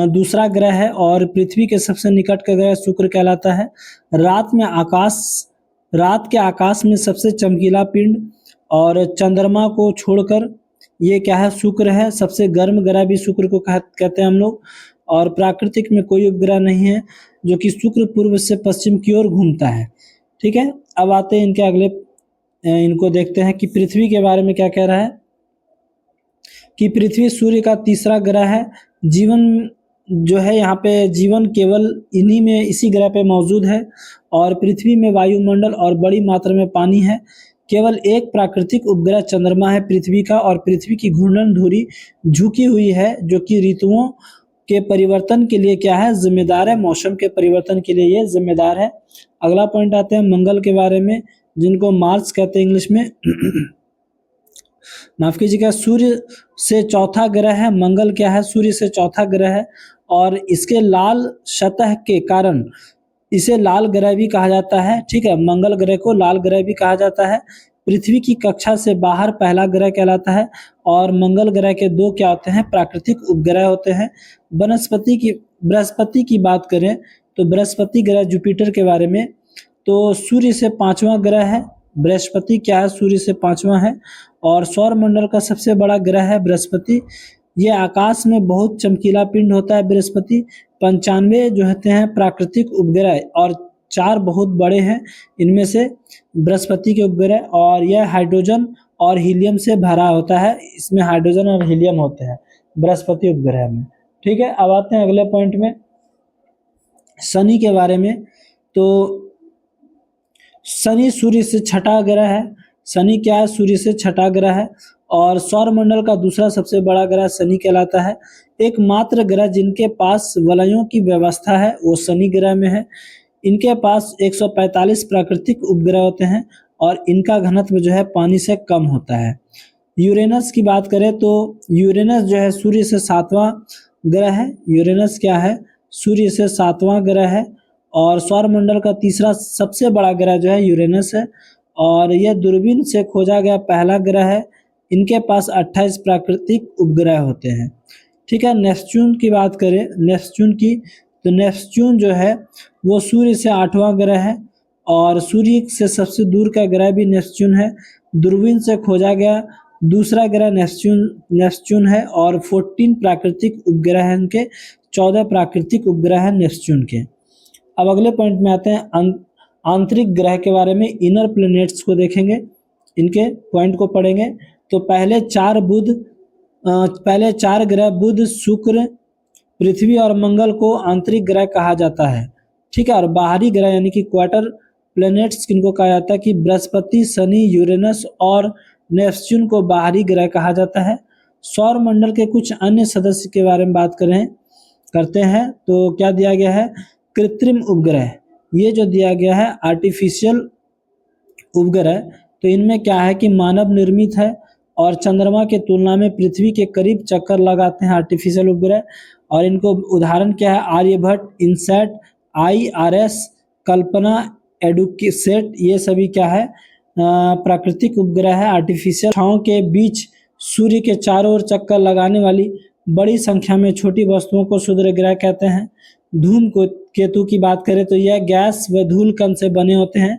दूसरा ग्रह है और पृथ्वी के सबसे निकट का ग्रह शुक्र कहलाता है। रात के आकाश में सबसे चमकीला पिंड और चंद्रमा को छोड़कर ये क्या है, शुक्र है। सबसे गर्म ग्रह भी शुक्र को कहते हैं हम लोग। और प्राकृतिक में कोई उपग्रह नहीं है, जो कि शुक्र पूर्व से पश्चिम की ओर घूमता है। ठीक है, अब आते हैं इनके अगले, इनको देखते हैं कि पृथ्वी के बारे में क्या कह रहा है कि पृथ्वी सूर्य का तीसरा ग्रह है। जीवन जो है यहाँ पे जीवन केवल इन्हीं में इसी ग्रह पे मौजूद है और पृथ्वी में वायुमंडल और बड़ी मात्रा में पानी है। केवल एक प्राकृतिक उपग्रह चंद्रमा है पृथ्वी का, और पृथ्वी की घूर्णन धुरी झुकी हुई है, जो कि ऋतुओं के परिवर्तन के लिए क्या है, जिम्मेदार है। मौसम के परिवर्तन के लिए ये जिम्मेदार है। अगला पॉइंट आते हैं मंगल के बारे में, जिनको मार्स कहते हैं इंग्लिश में। माफ कीजिएगा, सूर्य से चौथा ग्रह है मंगल। क्या है, सूर्य से चौथा ग्रह है और इसके लाल सतह के कारण इसे लाल ग्रह भी कहा जाता है। ठीक है, मंगल ग्रह को लाल ग्रह भी कहा जाता है। पृथ्वी की कक्षा से बाहर पहला ग्रह कहलाता है और मंगल ग्रह के दो क्या होते हैं, प्राकृतिक उपग्रह होते हैं। बृहस्पति की बात करें तो बृहस्पति ग्रह जुपिटर के बारे में, तो सूर्य से पांचवा ग्रह है बृहस्पति। क्या है, सूर्य से पांचवा है और सौर मंडल का सबसे बड़ा ग्रह है बृहस्पति। ये आकाश में बहुत चमकीला पिंड होता है बृहस्पति। 95 जो होते हैं प्राकृतिक उपग्रह और 4 बहुत बड़े हैं इनमें से बृहस्पति के उपग्रह, और यह हाइड्रोजन और हीलियम से भरा होता है। इसमें हाइड्रोजन और हीलियम होते हैं बृहस्पति उपग्रह में। ठीक है, अब आते हैं अगले पॉइंट में, शनि के बारे में। तो शनि सूर्य से छठा ग्रह है। शनि क्या है, सूर्य से छठा ग्रह है और सौर मंडल का दूसरा सबसे बड़ा ग्रह शनि कहलाता है। एकमात्र ग्रह जिनके पास वलयों की व्यवस्था है वो शनि ग्रह में है। इनके पास 145 प्राकृतिक उपग्रह होते हैं और इनका घनत्व जो है पानी से कम होता है। यूरेनस की बात करें तो यूरेनस जो है सूर्य से 7वां ग्रह है। यूरेनस क्या है, सूर्य से 7वां ग्रह है और सौर मंडल का तीसरा सबसे बड़ा ग्रह जो है यूरेनस है और यह दूरबीन से खोजा गया पहला ग्रह है। इनके पास 28 प्राकृतिक उपग्रह होते हैं। ठीक है, नेपच्यून की बात करें, नेपच्यून की, तो नेपच्यून जो है वो सूर्य से 8वां ग्रह है और सूर्य से सबसे दूर का ग्रह भी नेपच्यून है। दूरबीन से खोजा गया दूसरा ग्रह नेपच्यून है और 14 प्राकृतिक उपग्रह हैं इनके, 14 प्राकृतिक उपग्रह हैं नेपच्यून के। अब अगले पॉइंट में आते हैं आंतरिक ग्रह के बारे में, इनर प्लैनेट्स को देखेंगे, इनके पॉइंट को पढ़ेंगे। तो पहले चार ग्रह बुध, शुक्र, पृथ्वी और मंगल को आंतरिक ग्रह कहा जाता है। ठीक है, और बाहरी ग्रह यानी कि क्वार्टर प्लैनेट्स किनको कहा जाता है कि बृहस्पति, शनि, यूरेनस और नेपच्यून को बाहरी ग्रह कहा जाता है। सौर मंडल के कुछ अन्य सदस्य के बारे में बात करते हैं तो क्या दिया गया है, कृत्रिम उपग्रह। ये जो दिया गया है आर्टिफिशियल उपग्रह, तो इनमें क्या है कि मानव निर्मित है और चंद्रमा के तुलना में पृथ्वी के करीब चक्कर लगाते हैं आर्टिफिशियल उपग्रह। और इनको उदाहरण क्या है, आर्यभट्ट, इनसैट, IRS, कल्पना, एडुकेसेट, ये सभी क्या है, प्राकृतिक उपग्रह है आर्टिफिशियल। कक्षाओं के बीच सूर्य के चारों ओर चक्कर लगाने वाली बड़ी संख्या में छोटी वस्तुओं को क्षुद्र ग्रह कहते हैं। धूमकेतु की बात करें तो यह गैस व धूल कण से बने होते हैं।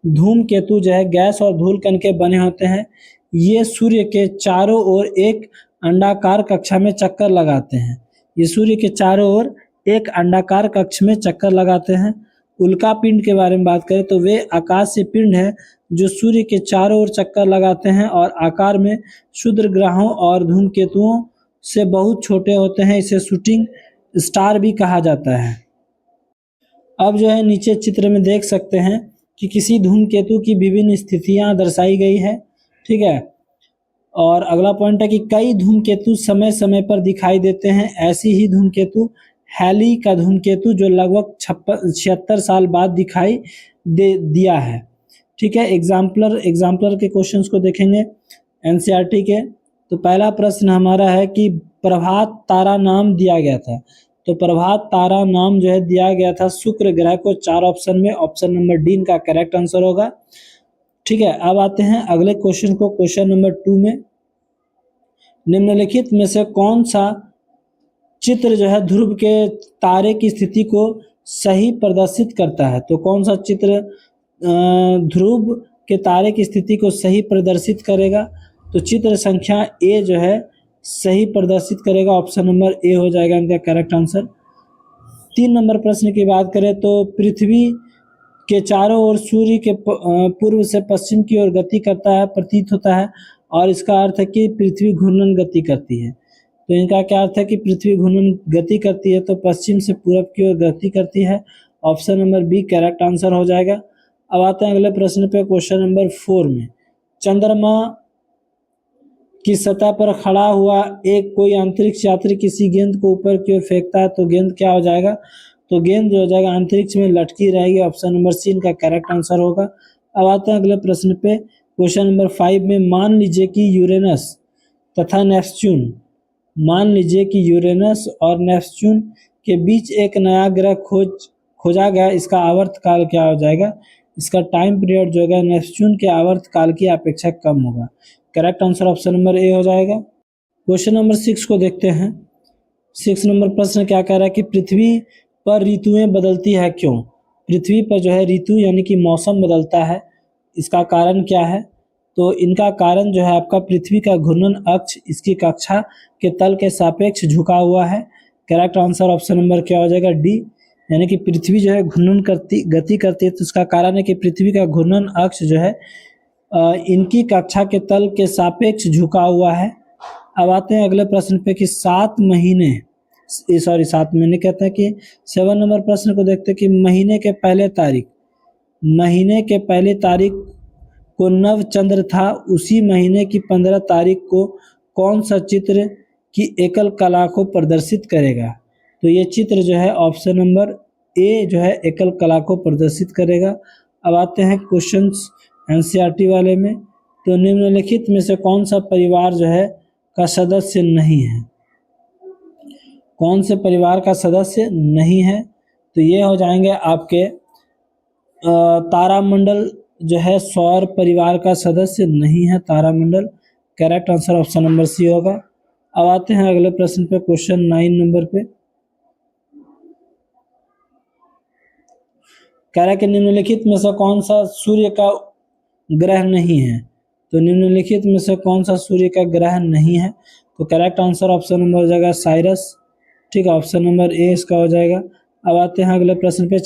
धूमकेतु जो है गैस और धूल कण के बने होते हैं। ये सूर्य के चारों ओर एक अंडाकार कक्षा में चक्कर लगाते हैं। ये सूर्य के चारों ओर एक अंडाकार कक्ष में चक्कर लगाते हैं। उल्का पिंड के बारे में बात करें तो वे आकाशीय पिंड है जो सूर्य के चारों ओर चक्कर लगाते हैं और आकार में क्षुद्र ग्रहों और धूमकेतुओं से बहुत छोटे होते हैं। इसे शूटिंग स्टार भी कहा जाता है। अब जो है नीचे चित्र में देख सकते हैं कि किसी धूमकेतु की विभिन्न स्थितियां दर्शाई गई है। ठीक है, और अगला पॉइंट है कि कई धूमकेतु समय समय पर दिखाई देते हैं। ऐसी ही धूमकेतु हैली का धूमकेतु जो लगभग 76 साल बाद दिखाई दे दिया है। ठीक है, एग्जाम्पलर के क्वेश्चंस को देखेंगे एनसीईआरटी के। तो पहला प्रश्न हमारा है कि प्रभात तारा नाम दिया गया था। तो प्रभात तारा नाम जो है दिया गया था शुक्र ग्रह को 4 ऑप्शन में। ऑप्शन नंबर डी इनका करेक्ट आंसर होगा। ठीक है, अब आते हैं अगले क्वेश्चन को, क्वेश्चन नंबर 2 में निम्नलिखित में से कौन सा चित्र जो है ध्रुव के तारे की स्थिति को सही प्रदर्शित करता है। तो कौन सा चित्र ध्रुव के तारे की स्थिति को सही प्रदर्शित करेगा। तो चित्र संख्या ए जो है सही प्रदर्शित करेगा। ऑप्शन नंबर ए हो जाएगा इनका करेक्ट आंसर। 3 नंबर प्रश्न की बात करें तो पृथ्वी के चारों ओर सूर्य के पूर्व से पश्चिम की ओर गति करता है प्रतीत होता है, और इसका अर्थ है कि पृथ्वी घूर्णन गति करती है। तो इनका क्या अर्थ है कि पृथ्वी घूर्णन गति करती है तो पश्चिम से पूर्व की ओर गति करती है। Option number B correct answer हो जाएगा। अब आते हैं अगले प्रश्न पे, क्वेश्चन नंबर 4 में चंद्रमा की सतह पर खड़ा हुआ एक कोई अंतरिक्ष यात्री किसी गेंद को ऊपर की ओर फेंकता है तो गेंद क्या हो जाएगा। तो गेंद जो हो जाएगा अंतरिक्ष में लटकी रहेगी। ऑप्शन नंबर सी इनका करेक्ट आंसर होगा। अब आते हैं अगले प्रश्न पे, क्वेश्चन नंबर 5 में मान लीजिए कि यूरेनस तथा नेपच्यून, मान लीजिए कि यूरेनस और नेपच्यून के बीच एक नया ग्रह खोजा गया, इसका आवर्तकाल क्या हो जाएगा। इसका टाइम पीरियड जो है नेपच्यून के आवर्तकाल की अपेक्षा कम होगा। करेक्ट आंसर ऑप्शन नंबर ए हो जाएगा। क्वेश्चन नंबर 6 को देखते हैं। 6 नंबर प्रश्न क्या कह रहा है कि पृथ्वी पर ऋतुएं बदलती है क्यों। पृथ्वी पर जो है ऋतु यानी कि मौसम बदलता है, इसका कारण क्या है। तो इनका कारण जो है आपका पृथ्वी का घूर्णन अक्ष इसकी कक्षा के तल के सापेक्ष झुका हुआ है। करेक्ट आंसर ऑप्शन नंबर क्या हो जाएगा डी, यानी कि पृथ्वी जो है घूर्णन गति करती है तो इसका कारण है कि पृथ्वी का घूर्णन अक्ष जो है इनकी कक्षा के तल के सापेक्ष झुका हुआ है। अब आते हैं अगले प्रश्न पे कि 7 महीने कहते हैं कि 7 नंबर प्रश्न को देखते हैं कि महीने के पहले तारीख को नव चंद्र था, उसी महीने की 15 तारीख को कौन सा चित्र की एकल कला को प्रदर्शित करेगा। तो ये चित्र जो है ऑप्शन नंबर ए जो है एकल कला को प्रदर्शित करेगा। अब आते हैं क्वेश्चंस एनसीईआरटी वाले में। तो निम्नलिखित में से कौन सा परिवार जो है का सदस्य नहीं है, कौन से परिवार का सदस्य नहीं है। तो ये हो जाएंगे आपके तारामंडल जो है सौर परिवार का सदस्य नहीं है तारामंडल। Correct answer option number C होगा। अब आते हैं अगले प्रश्न पे, क्वेश्चन 9 नंबर पे कह रहा है कि निम्नलिखित में से कौन सा सूर्य का ग्रह नहीं है। तो निम्नलिखित में से कौन सा सूर्य का ग्रह नहीं है। तो करेक्ट आंसर ऑप्शन नंबर हो जाएगा साइरस। ठीक है, ऑप्शन नंबर ए इसका हो जाएगा। अब आते हैं अगले प्रश्न पे,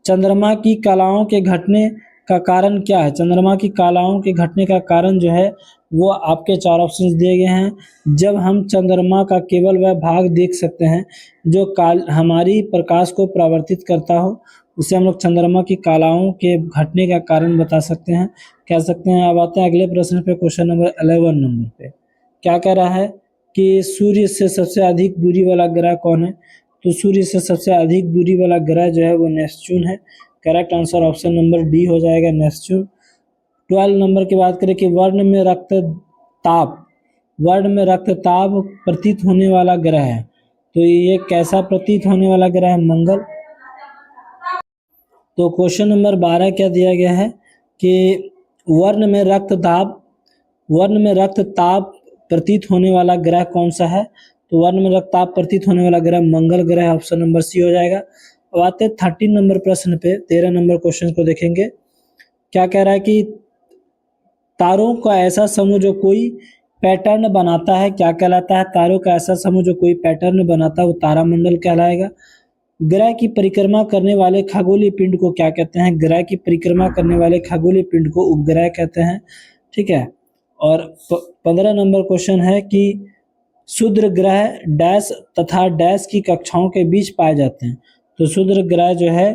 चंद्रमा की कलाओं के घटने का कारण क्या है। चंद्रमा की कलाओं के घटने का कारण जो है वो आपके 4 ऑप्शंस दिए गए हैं। जब हम चंद्रमा का केवल वह भाग देख सकते हैं जो हमारी प्रकाश को परावर्तित करता हो, उसे हम लोग चंद्रमा की कलाओं के घटने का कारण बता सकते हैं, कह सकते हैं। अब आते हैं अगले प्रश्न पे, क्वेश्चन नंबर 11 नंबर पे क्या कह रहा है कि सूर्य से सबसे अधिक दूरी वाला ग्रह कौन है। तो सूर्य से सबसे अधिक दूरी वाला ग्रह जो है वो नेपच्यून है। Correct answer option number D हो जाएगा नेपच्यून। 12 नंबर की बात करें कि वर्ण में रक्तताप प्रतीत होने वाला ग्रह है। तो ये कैसा प्रतीत होने वाला ग्रह है, मंगल। तो क्वेश्चन नंबर 12 क्या दिया गया है कि वर्ण में रक्तताप प्रतीत होने वाला ग्रह कौन सा है। तो वर्ण में रक्तताप प्रतीत होने वाला ग्रह मंगल ग्रह, ऑप्शन नंबर सी हो जाएगा। अब आते हैं 13 नंबर प्रश्न पे, 13 नंबर क्वेश्चन को देखेंगे। क्या कह रहा है कि तारों का ऐसा समूह जो कोई पैटर्न बनाता है क्या कहलाता है। तारों का ऐसा समूह जो कोई पैटर्न बनाता है वो तारामंडल कहलाएगा। ग्रह की परिक्रमा करने वाले खगोलीय पिंड को क्या कहते हैं। ग्रह की परिक्रमा करने वाले खगोलीय पिंड को उपग्रह कहते हैं। ठीक है, और 15 नंबर क्वेश्चन है कि क्षुद्र ग्रह डैश तथा डैश की कक्षाओं के बीच पाए जाते हैं। तो क्षुद्र ग्रह जो है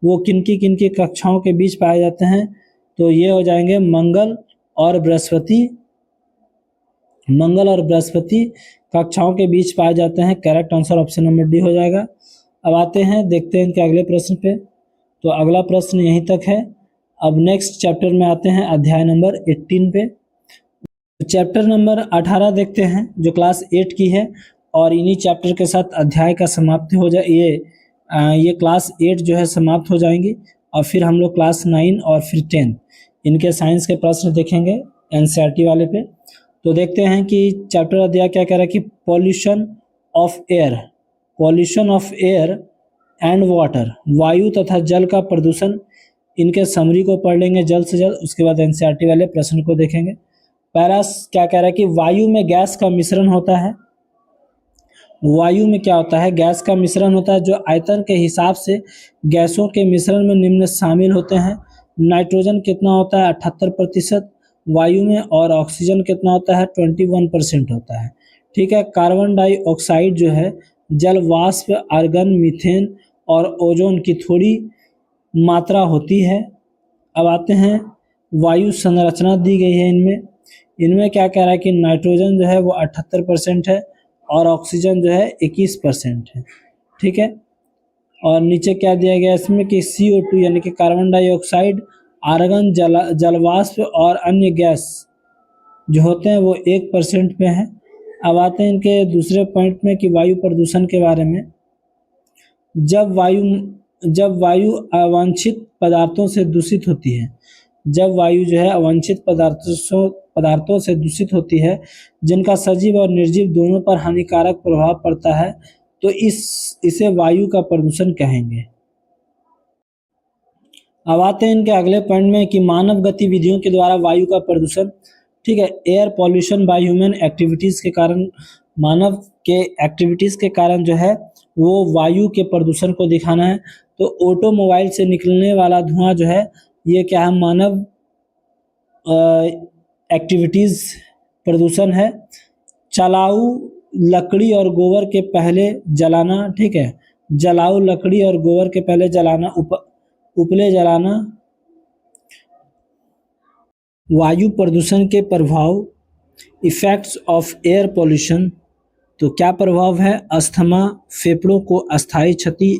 वो किनकी कक्षाओं के बीच पाए जाते हैं। तो ये हो जाएंगे मंगल और बृहस्पति कक्षाओं के बीच पाए जाते हैं। Correct answer option number D हो जाएगा। अब आते हैं, देखते हैं इनके अगले प्रश्न पे। तो अगला प्रश्न यहीं तक है। अब नेक्स्ट चैप्टर में आते हैं, अध्याय नंबर 18 पे। चैप्टर नंबर 18 देखते हैं जो क्लास 8 की है, और इन्हीं चैप्टर के साथ अध्याय का समाप्ति हो जाए। ये क्लास 8 जो है समाप्त हो जाएंगी, और फिर हम लोग क्लास 9 और फिर 10 इनके साइंस के प्रश्न देखेंगे एनसीईआरटी वाले पे। तो देखते हैं कि चैप्टर अध्याय क्या कह रहा है कि pollution of air and water, वायु तथा जल का प्रदूषण, इनके समरी को पढ़ लेंगे जल्द से जल्द। उसके बाद एनसीईआरटी वाले प्रश्न को देखेंगे। पहला क्या कह रहा है कि वायु में गैस का मिश्रण होता है। वायु में क्या होता है? गैस का मिश्रण होता है, जो आयतन के हिसाब से गैसों के मिश्रण में निम्न शामिल होते हैं। नाइट्रोजन कितना होता है? 78% वायु में, और ऑक्सीजन कितना होता है? 21% होता है। ठीक है। कार्बन डाइऑक्साइड जो है जल वाष्प, आर्गन, मीथेन और ओजोन की थोड़ी मात्रा होती है। अब आते हैं, वायु संरचना दी गई है इनमें क्या कह रहा है कि नाइट्रोजन जो है वो 78% है, और ऑक्सीजन जो है 21% है। ठीक है। और नीचे क्या दिया गया इसमें कि CO2 यानी कि कार्बन डाइऑक्साइड, आर्गन, जलवाष्प और अन्य गैस जो होते हैं वो 1% पे हैं। अब आते हैं इनके दूसरे पॉइंट में कि वायु प्रदूषण के बारे में। जब वायु अवांछित पदार्थों से दूषित होती है, जब वायु जो है अवांछित पदार्थों से दूषित होती है, जिनका सजीव और निर्जीव दोनों पर हानिकारक प्रभाव पड़ता है, तो इसे वायु का प्रदूषण कहेंगे। अब आते हैं इनके अगले पॉइंट में कि मानव गतिविधियों के द्वारा वायु का प्रदूषण। ठीक है। Air pollution by human activities के कारण, मानव के एक्टिविटीज़ के कारण जो है वो वायु के प्रदूषण को दिखाना है। तो ऑटोमोबाइल से निकलने वाला धुआं जो है ये क्या है? मानव एक्टिविटीज़ प्रदूषण है। जलाऊ लकड़ी और गोबर के पहले जलाना। ठीक है। जलाऊ लकड़ी और गोबर के पहले जलाना, उपले जलाना। वायु प्रदूषण के प्रभाव, इफेक्ट्स ऑफ एयर पॉल्यूशन। तो क्या प्रभाव है? अस्थमा, फेफड़ों को अस्थायी क्षति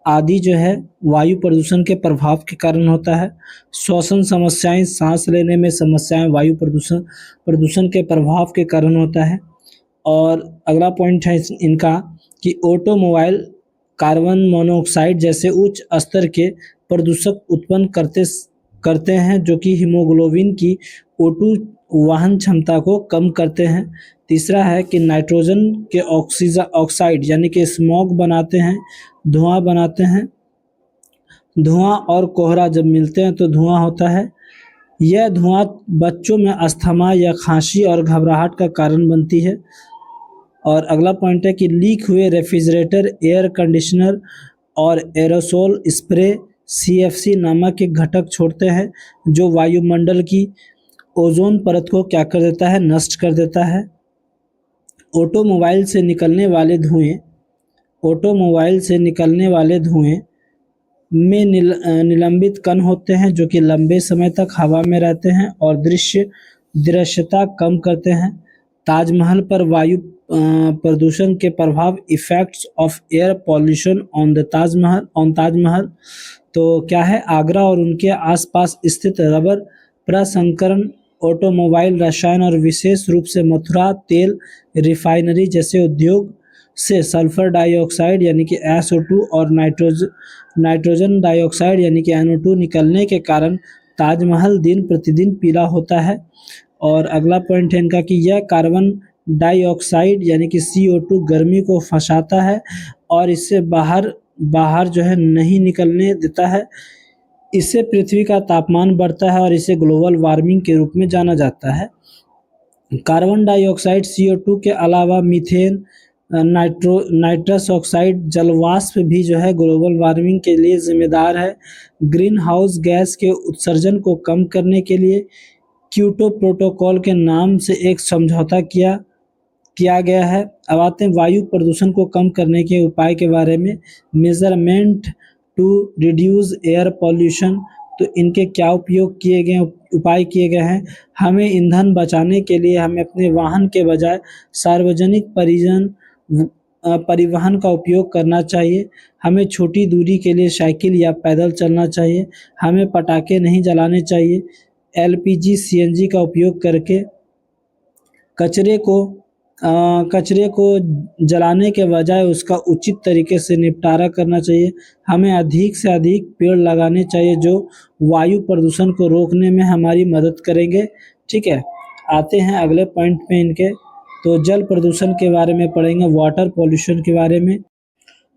आदि जो है वायु प्रदूषण के प्रभाव के कारण होता है। श्वसन समस्याएं, सांस लेने में समस्याएं वायु प्रदूषण के प्रभाव के कारण होता है। और अगला पॉइंट है इनका कि ऑटोमोबाइल कार्बन मोनोऑक्साइड जैसे उच्च स्तर के प्रदूषक उत्पन्न करते हैं, जो कि हीमोग्लोबिन की O2 वाहन क्षमता को कम करते हैं। तीसरा है कि नाइट्रोजन के ऑक्साइड यानी कि स्मॉग बनाते हैं, धुआं बनाते हैं। धुआं और कोहरा जब मिलते हैं तो धुआं होता है। यह धुआं बच्चों में अस्थमा या खांसी और घबराहट का कारण बनती है। और अगला पॉइंट है कि लीक हुए रेफ्रिजरेटर, एयर कंडीशनर और एरोसोल स्प्रे CFC नामक एक घटक छोड़ते हैं, जो वायुमंडल की ओजोन परत को क्या कर देता है? नष्ट कर देता है। ऑटोमोबाइल से निकलने वाले धुएं में निलंबित कण होते हैं, जो कि लंबे समय तक हवा में रहते हैं और दृश्यता कम करते हैं। ताजमहल पर वायु प्रदूषण के प्रभाव, effects of air pollution on Taj Mahal. तो क्या है? आगरा और उनके आसपास स्थित रबर प्रसंस्करण, ऑटोमोबाइल, रसायन और विशेष रूप से मथुरा तेल रिफाइनरी जैसे उद्योग से सल्फर डाइऑक्साइड यानी कि SO2 और नाइट्रोजन डाइऑक्साइड यानी कि NO2 निकलने के कारण ताजमहल दिन प्रतिदिन पीला होता है। और अगला पॉइंट है इनका कि यह कार्बन डाइऑक्साइड यानी कि CO2 गर्मी को फंसाता है और इससे बाहर जो है नहीं निकलने देता है। इससे पृथ्वी का तापमान बढ़ता है और इसे ग्लोबल वार्मिंग के रूप में जाना जाता है। कार्बन डाइऑक्साइड CO2 के अलावा मीथेन, नाइट्रस ऑक्साइड, जलवाष्प भी जो है ग्लोबल वार्मिंग के लिए जिम्मेदार है। ग्रीन हाउस गैस के उत्सर्जन को कम करने के लिए क्योटो प्रोटोकॉल के नाम से एक समझौता किया गया है। अब आते हैं वायु प्रदूषण को कम करने के उपाय के बारे में। Measurement to reduce air pollution, तो इनके क्या उपयोग किए गए उपाय किए गए हैं। हमें ईंधन बचाने के लिए हमें अपने वाहन के बजाय सार्वजनिक परिवहन का उपयोग करना चाहिए। हमें छोटी दूरी के लिए साइकिल या पैदल चलना चाहिए। हमें पटाखे नहीं जलाने चाहिए। एलपीजी, सीएनजी का उपयोग करके कचरे को कचरे को जलाने के बजाय उसका उचित तरीके से निपटारा करना चाहिए। हमें अधिक से अधिक पेड़ लगाने चाहिए जो वायु प्रदूषण को रोकने में हमारी मदद करेंगे। ठीक है, आते हैं अगले पॉइंट पे इनके। तो जल प्रदूषण के बारे में पढ़ेंगे, वाटर पॉल्यूशन के बारे में।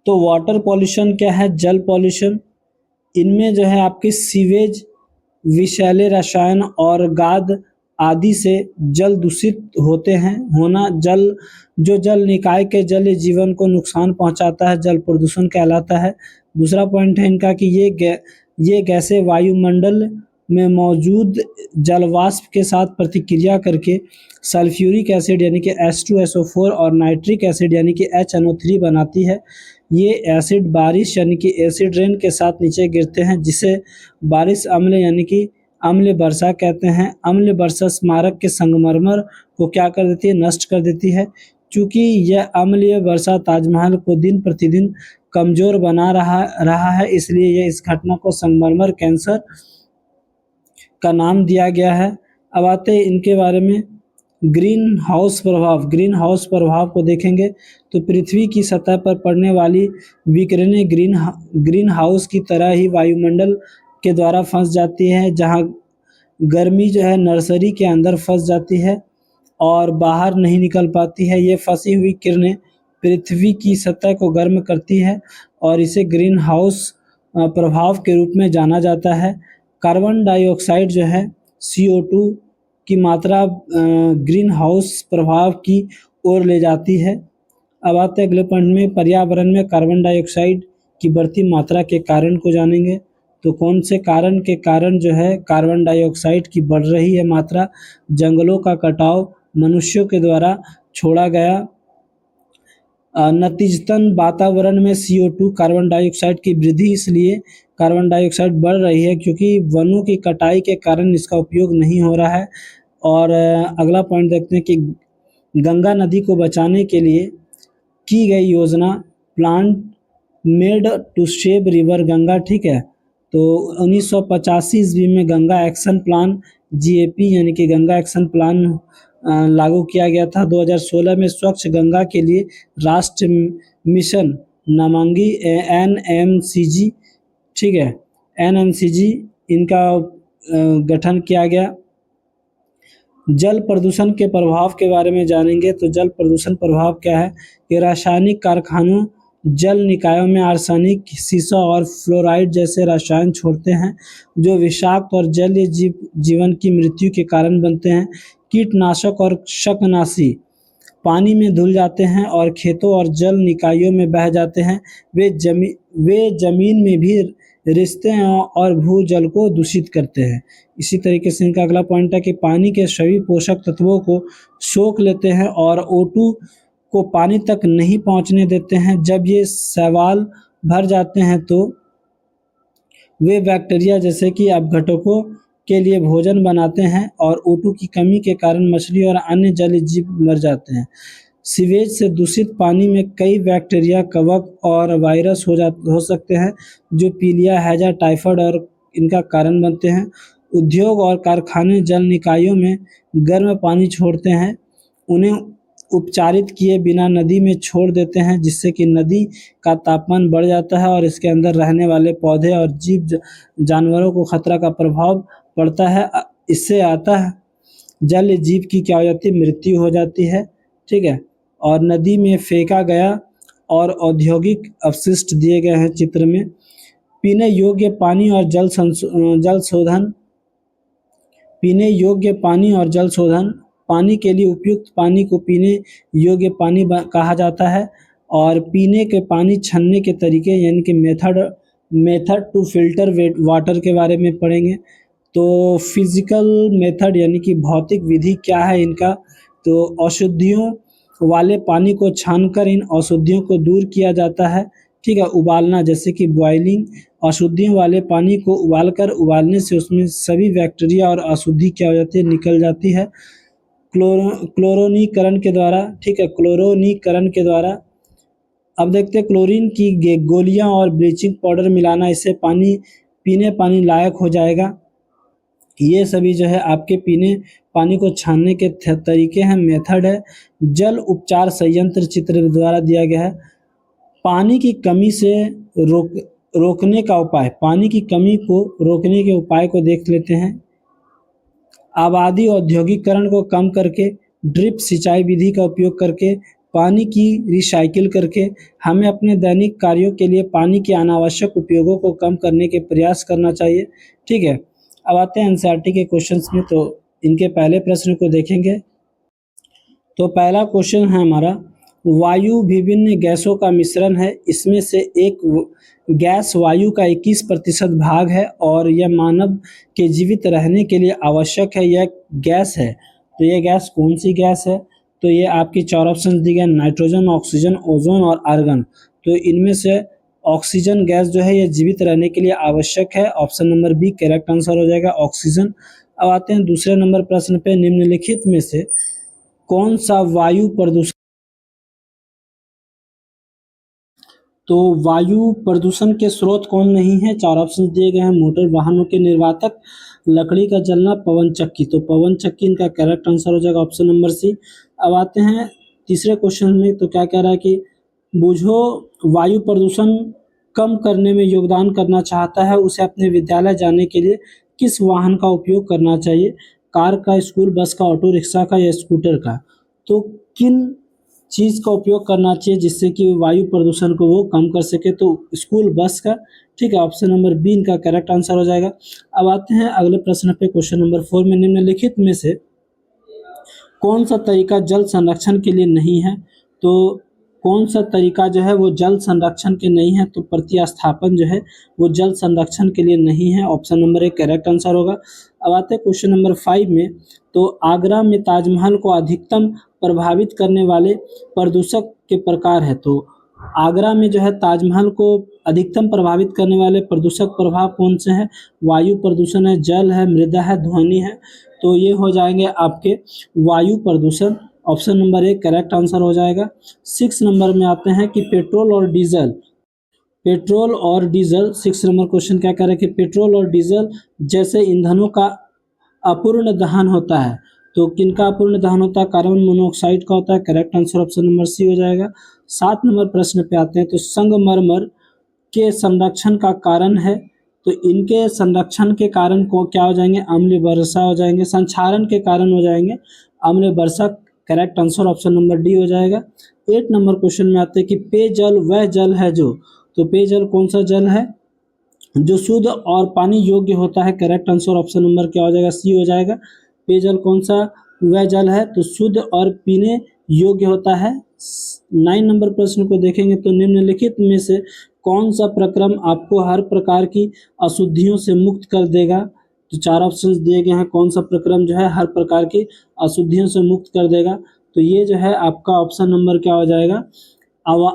तो वाटर पॉल्यूशन क्या है, जल पॉल्यूशन। इनमें जो है आपकी सीवेज, विषैले रसायन और गाद आदि से जल दूषित होते हैं होना। जल निकाय के जल जीवन को नुकसान पहुंचाता है, जल प्रदूषण कहलाता है। दूसरा पॉइंट है इनका कि ये गैसें वायुमंडल में मौजूद जलवाष्प के साथ प्रतिक्रिया करके सल्फ्यूरिक एसिड यानी कि H2SO4 और नाइट्रिक एसिड यानी कि HNO3 बनाती है। ये एसिड बारिश यानी कि एसिड रेन के साथ नीचे गिरते हैं, जिसे बारिश अम्ल यानी कि अम्ल वर्षा कहते हैं। अम्ल वर्षा स्मारक के संगमरमर को क्या कर देती है, नष्ट कर देती है। चूँकि यह अम्लीय वर्षा ताजमहल को दिन प्रतिदिन कमज़ोर बना रहा है, इसलिए यह इस घटना को संगमरमर कैंसर का नाम दिया गया है। अब आते हैं इनके बारे में। ग्रीन हाउस प्रभाव को देखेंगे तो पृथ्वी की सतह पर पड़ने वाली विकिरणें ग्रीन हाउस की तरह ही वायुमंडल के द्वारा फंस जाती है। जहां गर्मी जो है नर्सरी के अंदर फंस जाती है और बाहर नहीं निकल पाती है। ये फंसी हुई किरणें पृथ्वी की सतह को गर्म करती है और इसे ग्रीन हाउस प्रभाव के रूप में जाना जाता है। कार्बन डाइऑक्साइड जो है CO2 की मात्रा ग्रीन हाउस प्रभाव की ओर ले जाती है। अब आते हैं अगले पॉइंट में, पर्यावरण में कार्बन डाइऑक्साइड की बढ़ती मात्रा के कारण को जानेंगे। तो कौन से कारण के कारण जो है कार्बन डाइऑक्साइड की बढ़ रही है मात्रा, जंगलों का कटाव, मनुष्यों के द्वारा छोड़ा गया नतीजतन वातावरण में CO2 कार्बन डाइऑक्साइड की वृद्धि। इसलिए कार्बन डाइऑक्साइड बढ़ रही है क्योंकि वनों की कटाई के कारण इसका उपयोग नहीं हो रहा है। और अगला पॉइंट देखते हैं कि गंगा नदी को बचाने के लिए की गई योजना, plant made to save river Ganga. ठीक है, तो 1985 ईस्वी में गंगा एक्शन प्लान GAP यानी कि गंगा एक्शन प्लान लागू किया गया था। 2016 में स्वच्छ गंगा के लिए राष्ट्रीय मिशन नामांगी NMCG, ठीक है, NMCG इनका गठन किया गया। जल प्रदूषण के प्रभाव के बारे में जानेंगे। तो जल प्रदूषण प्रभाव क्या है कि रासायनिक कारखानों जल निकायों में आर्सेनिक, सीसा और फ्लोराइड जैसे रसायन छोड़ते हैं जो विषाक्त और जलीय जीवन की मृत्यु के कारण बनते हैं। कीटनाशक और शाकनाशी पानी में धुल जाते हैं और खेतों और जल निकायों में बह जाते हैं। वे जमीन में भी रिश्ते और भूजल को दूषित करते हैं। इसी तरीके से इनका अगला पॉइंट है कि पानी के सभी पोषक तत्वों को सोख लेते हैं और O2 को पानी तक नहीं पहुंचने देते हैं। जब ये शैवाल भर जाते हैं तो वे बैक्टीरिया जैसे कि अपघटकों के लिए भोजन बनाते हैं और O2 की कमी के कारण मछली और अन्य जलीय जीव मर जाते हैं। सीवेज से दूषित पानी में कई बैक्टीरिया, कवक और वायरस हो सकते हैं जो पीलिया, हैजा, टाइफाइड और इनका कारण बनते हैं। उद्योग और कारखाने जल निकायों में गर्म पानी छोड़ते हैं, उन्हें उपचारित किए बिना नदी में छोड़ देते हैं, जिससे कि नदी का तापमान बढ़ जाता है और इसके अंदर रहने वाले पौधे और जीव जानवरों को खतरा का प्रभाव पड़ता है। इससे आता है जल जीव की क्या हो जाती है, मृत्यु हो जाती है। ठीक है, और नदी में फेंका गया और औद्योगिक अपशिष्ट दिए गए हैं चित्र में। पीने योग्य पानी और जल शोधन पानी के लिए उपयुक्त पानी को पीने योग्य पानी कहा जाता है। और पीने के पानी छानने के तरीके यानी कि मेथड टू फिल्टर वाटर के बारे में पढ़ेंगे। तो फिजिकल मेथड यानी कि भौतिक विधि क्या है इनका, तो अशुद्धियों वाले पानी को छानकर इन अशुद्धियों को दूर किया जाता है। ठीक है, उबालना जैसे कि बॉइलिंग अशुद्धियों वाले पानी को उबालने से उसमें सभी बैक्टीरिया और अशुद्धि क्या हो जाती है, निकल जाती है। क्लोरोनीकरण के द्वारा, ठीक है, क्लोरोनीकरण के द्वारा अब देखते हैं क्लोरीन की गोलियां और ब्लीचिंग पाउडर मिलाना, इससे पीने पानी लायक हो जाएगा। ये सभी जो है आपके पीने पानी को छानने के तरीके हैं, मेथड है। जल उपचार संयंत्र चित्र द्वारा दिया गया है। पानी की कमी से रोकने का उपाय, पानी की कमी को रोकने के उपाय को देख लेते हैं। आबादी औद्योगिकरण को कम करके, ड्रिप सिंचाई विधि का उपयोग करके, पानी की रिसाइकिल करके हमें अपने दैनिक कार्यों के लिए पानी के अनावश्यक उपयोगों को कम करने के प्रयास करना चाहिए। ठीक है, अब आते हैं एनसीईआरटी के क्वेश्चंस में। तो इनके पहले प्रश्न को देखेंगे। तो पहला क्वेश्चन है हमारा, वायु विभिन्न गैसों का मिश्रण है, इसमें से एक गैस वायु का 21% भाग है और यह मानव के जीवित रहने के लिए आवश्यक है। यह गैस है, तो यह गैस कौन सी गैस है? तो ये आपकी 4 ऑप्शन दी गए, नाइट्रोजन, ऑक्सीजन, ओजोन और आर्गन। तो इनमें से ऑक्सीजन गैस जो है ये जीवित रहने के लिए आवश्यक है। Option number B correct answer हो जाएगा, ऑक्सीजन। अब आते हैं दूसरे नंबर प्रश्न पे। निम्नलिखित में से कौन सा वायु प्रदूषण, तो वायु प्रदूषण के स्रोत कौन नहीं है? 4 ऑप्शन दिए गए हैं, मोटर वाहनों के निर्वातक, लकड़ी का जलना, पवन चक्की। तो पवन चक्की इनका करेक्ट आंसर हो जाएगा, ऑप्शन नंबर सी। अब आते हैं तीसरे क्वेश्चन में। तो क्या कह रहा है कि बूझो वायु प्रदूषण कम करने में योगदान करना चाहता है, उसे अपने विद्यालय जाने के लिए किस वाहन का उपयोग करना चाहिए? कार का, स्कूल बस का, ऑटो रिक्शा का या स्कूटर का? तो किन चीज़ का उपयोग करना चाहिए जिससे कि वायु प्रदूषण को वो कम कर सके? तो स्कूल बस का। ठीक है, ऑप्शन नंबर बी इनका करेक्ट आंसर हो जाएगा। अब आते हैं अगले प्रश्न पे, क्वेश्चन नंबर 4 में। निम्नलिखित में से कौन सा तरीका जल संरक्षण के लिए नहीं है? तो कौन सा तरीका जो है वो जल संरक्षण के नहीं है? तो प्रतिस्थापन जो है वो जल संरक्षण के लिए नहीं है। Option number A correct answer होगा। अब आते हैं क्वेश्चन नंबर 5 में। तो आगरा में ताजमहल को अधिकतम प्रभावित करने वाले प्रदूषक के प्रकार है। तो आगरा में जो है ताजमहल को अधिकतम प्रभावित करने वाले प्रदूषक प्रभाव कौन से हैं? वायु प्रदूषण है, जल है, मृदा है, ध्वनि है। तो ये हो जाएंगे आपके वायु प्रदूषण। Option number A correct answer हो जाएगा। 6 नंबर में आते हैं कि पेट्रोल और डीजल, 6 नंबर क्वेश्चन क्या कह रहा है कि पेट्रोल और डीजल जैसे ईंधनों का अपूर्ण दहन होता है। तो किनका अपूर्ण दहन होता है? कार्बन मोनोऑक्साइड का होता है। Correct answer option number C हो जाएगा। 7 नंबर प्रश्न पे आते हैं। तो संगमरमर के संरक्षण का कारण है, तो इनके संरक्षण के कारण को क्या हो जाएंगे? अम्लीय वर्षा हो जाएंगे। संक्षारण के कारण हो जाएंगे अम्लीय वर्षा। Correct answer option number D हो जाएगा। 8 नंबर क्वेश्चन में आते हैं कि पेयजल वह जल है जो, तो पेयजल कौन सा जल है जो शुद्ध और पानी योग्य होता है? करेक्ट आंसर ऑप्शन नंबर क्या हो जाएगा? सी हो जाएगा। पेयजल कौन सा वह जल है तो शुद्ध और पीने योग्य होता है। 9 नंबर प्रश्न को देखेंगे। तो निम्नलिखित में से कौन सा प्रक्रम आपको हर प्रकार की अशुद्धियों से मुक्त कर देगा? तो 4 ऑप्शंस दिए गए हैं, कौन सा प्रक्रम जो है हर प्रकार की अशुद्धियों से मुक्त कर देगा? तो ये जो है आपका ऑप्शन नंबर क्या हो जाएगा?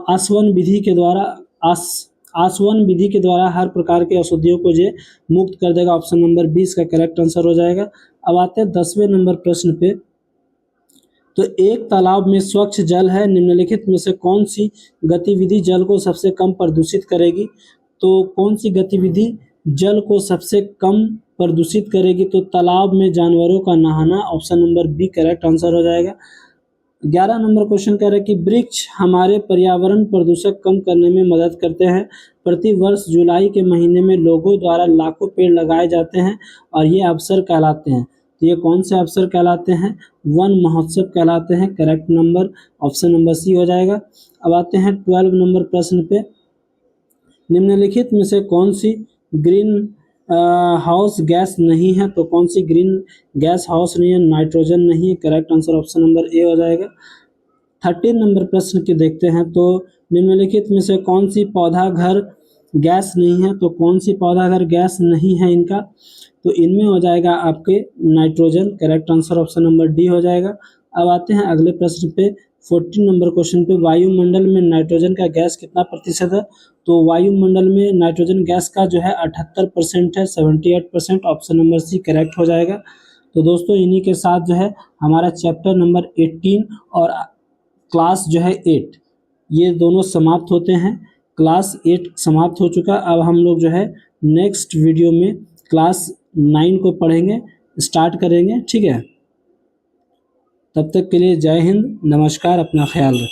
आसवन विधि के द्वारा, आसवन विधि के द्वारा हर प्रकार के अशुद्धियों को ये मुक्त कर देगा। ऑप्शन नंबर 20 का करेक्ट आंसर हो जाएगा। अब आते हैं 10वें नंबर प्रश्न पे। तो एक तालाब में स्वच्छ जल है, निम्नलिखित में से कौन सी गतिविधि जल को सबसे कम प्रदूषित करेगी? तो कौन सी गतिविधि जल को सबसे कम प्रदूषित करेगी? तो तालाब में जानवरों का नहाना। Option number B correct answer हो जाएगा। 11 नंबर क्वेश्चन कह रहा है कि वृक्ष हमारे पर्यावरण प्रदूषण कम करने में मदद करते हैं। प्रति वर्ष जुलाई के महीने में लोगों द्वारा लाखों पेड़ लगाए जाते हैं और ये अवसर कहलाते हैं। तो ये कौन से अवसर कहलाते हैं? वन महोत्सव कहलाते हैं। Correct number option number C हो जाएगा। अब आते हैं 12 नंबर प्रश्न पे। निम्नलिखित में से कौन सी ग्रीन हाउस गैस नहीं है? तो कौन सी ग्रीन गैस हाउस नहीं है? नाइट्रोजन नहीं है। करेक्ट आंसर ऑप्शन नंबर ए हो जाएगा। 13 नंबर प्रश्न के देखते हैं। तो निम्नलिखित में से कौन सी पौधा घर गैस नहीं है? तो कौन सी पौधा घर गैस नहीं है इनका? तो इनमें हो जाएगा आपके nitrogen. Correct answer option number D हो जाएगा। अब आते हैं अगले प्रश्न पे। 14 नंबर क्वेश्चन पे वायुमंडल में नाइट्रोजन का गैस कितना प्रतिशत है? तो वायुमंडल में नाइट्रोजन गैस का जो है 78% है, 78%। ऑप्शन नंबर सी करेक्ट हो जाएगा। तो दोस्तों इन्हीं के साथ जो है हमारा चैप्टर नंबर 18 और क्लास जो है 8 ये दोनों समाप्त होते हैं। क्लास 8 समाप्त हो चुका। अब हम लोग जो है नेक्स्ट वीडियो में क्लास 9 को पढ़ेंगे, स्टार्ट करेंगे। ठीक है, तब तक के लिए जय हिंद, नमस्कार, अपना ख्याल रखें।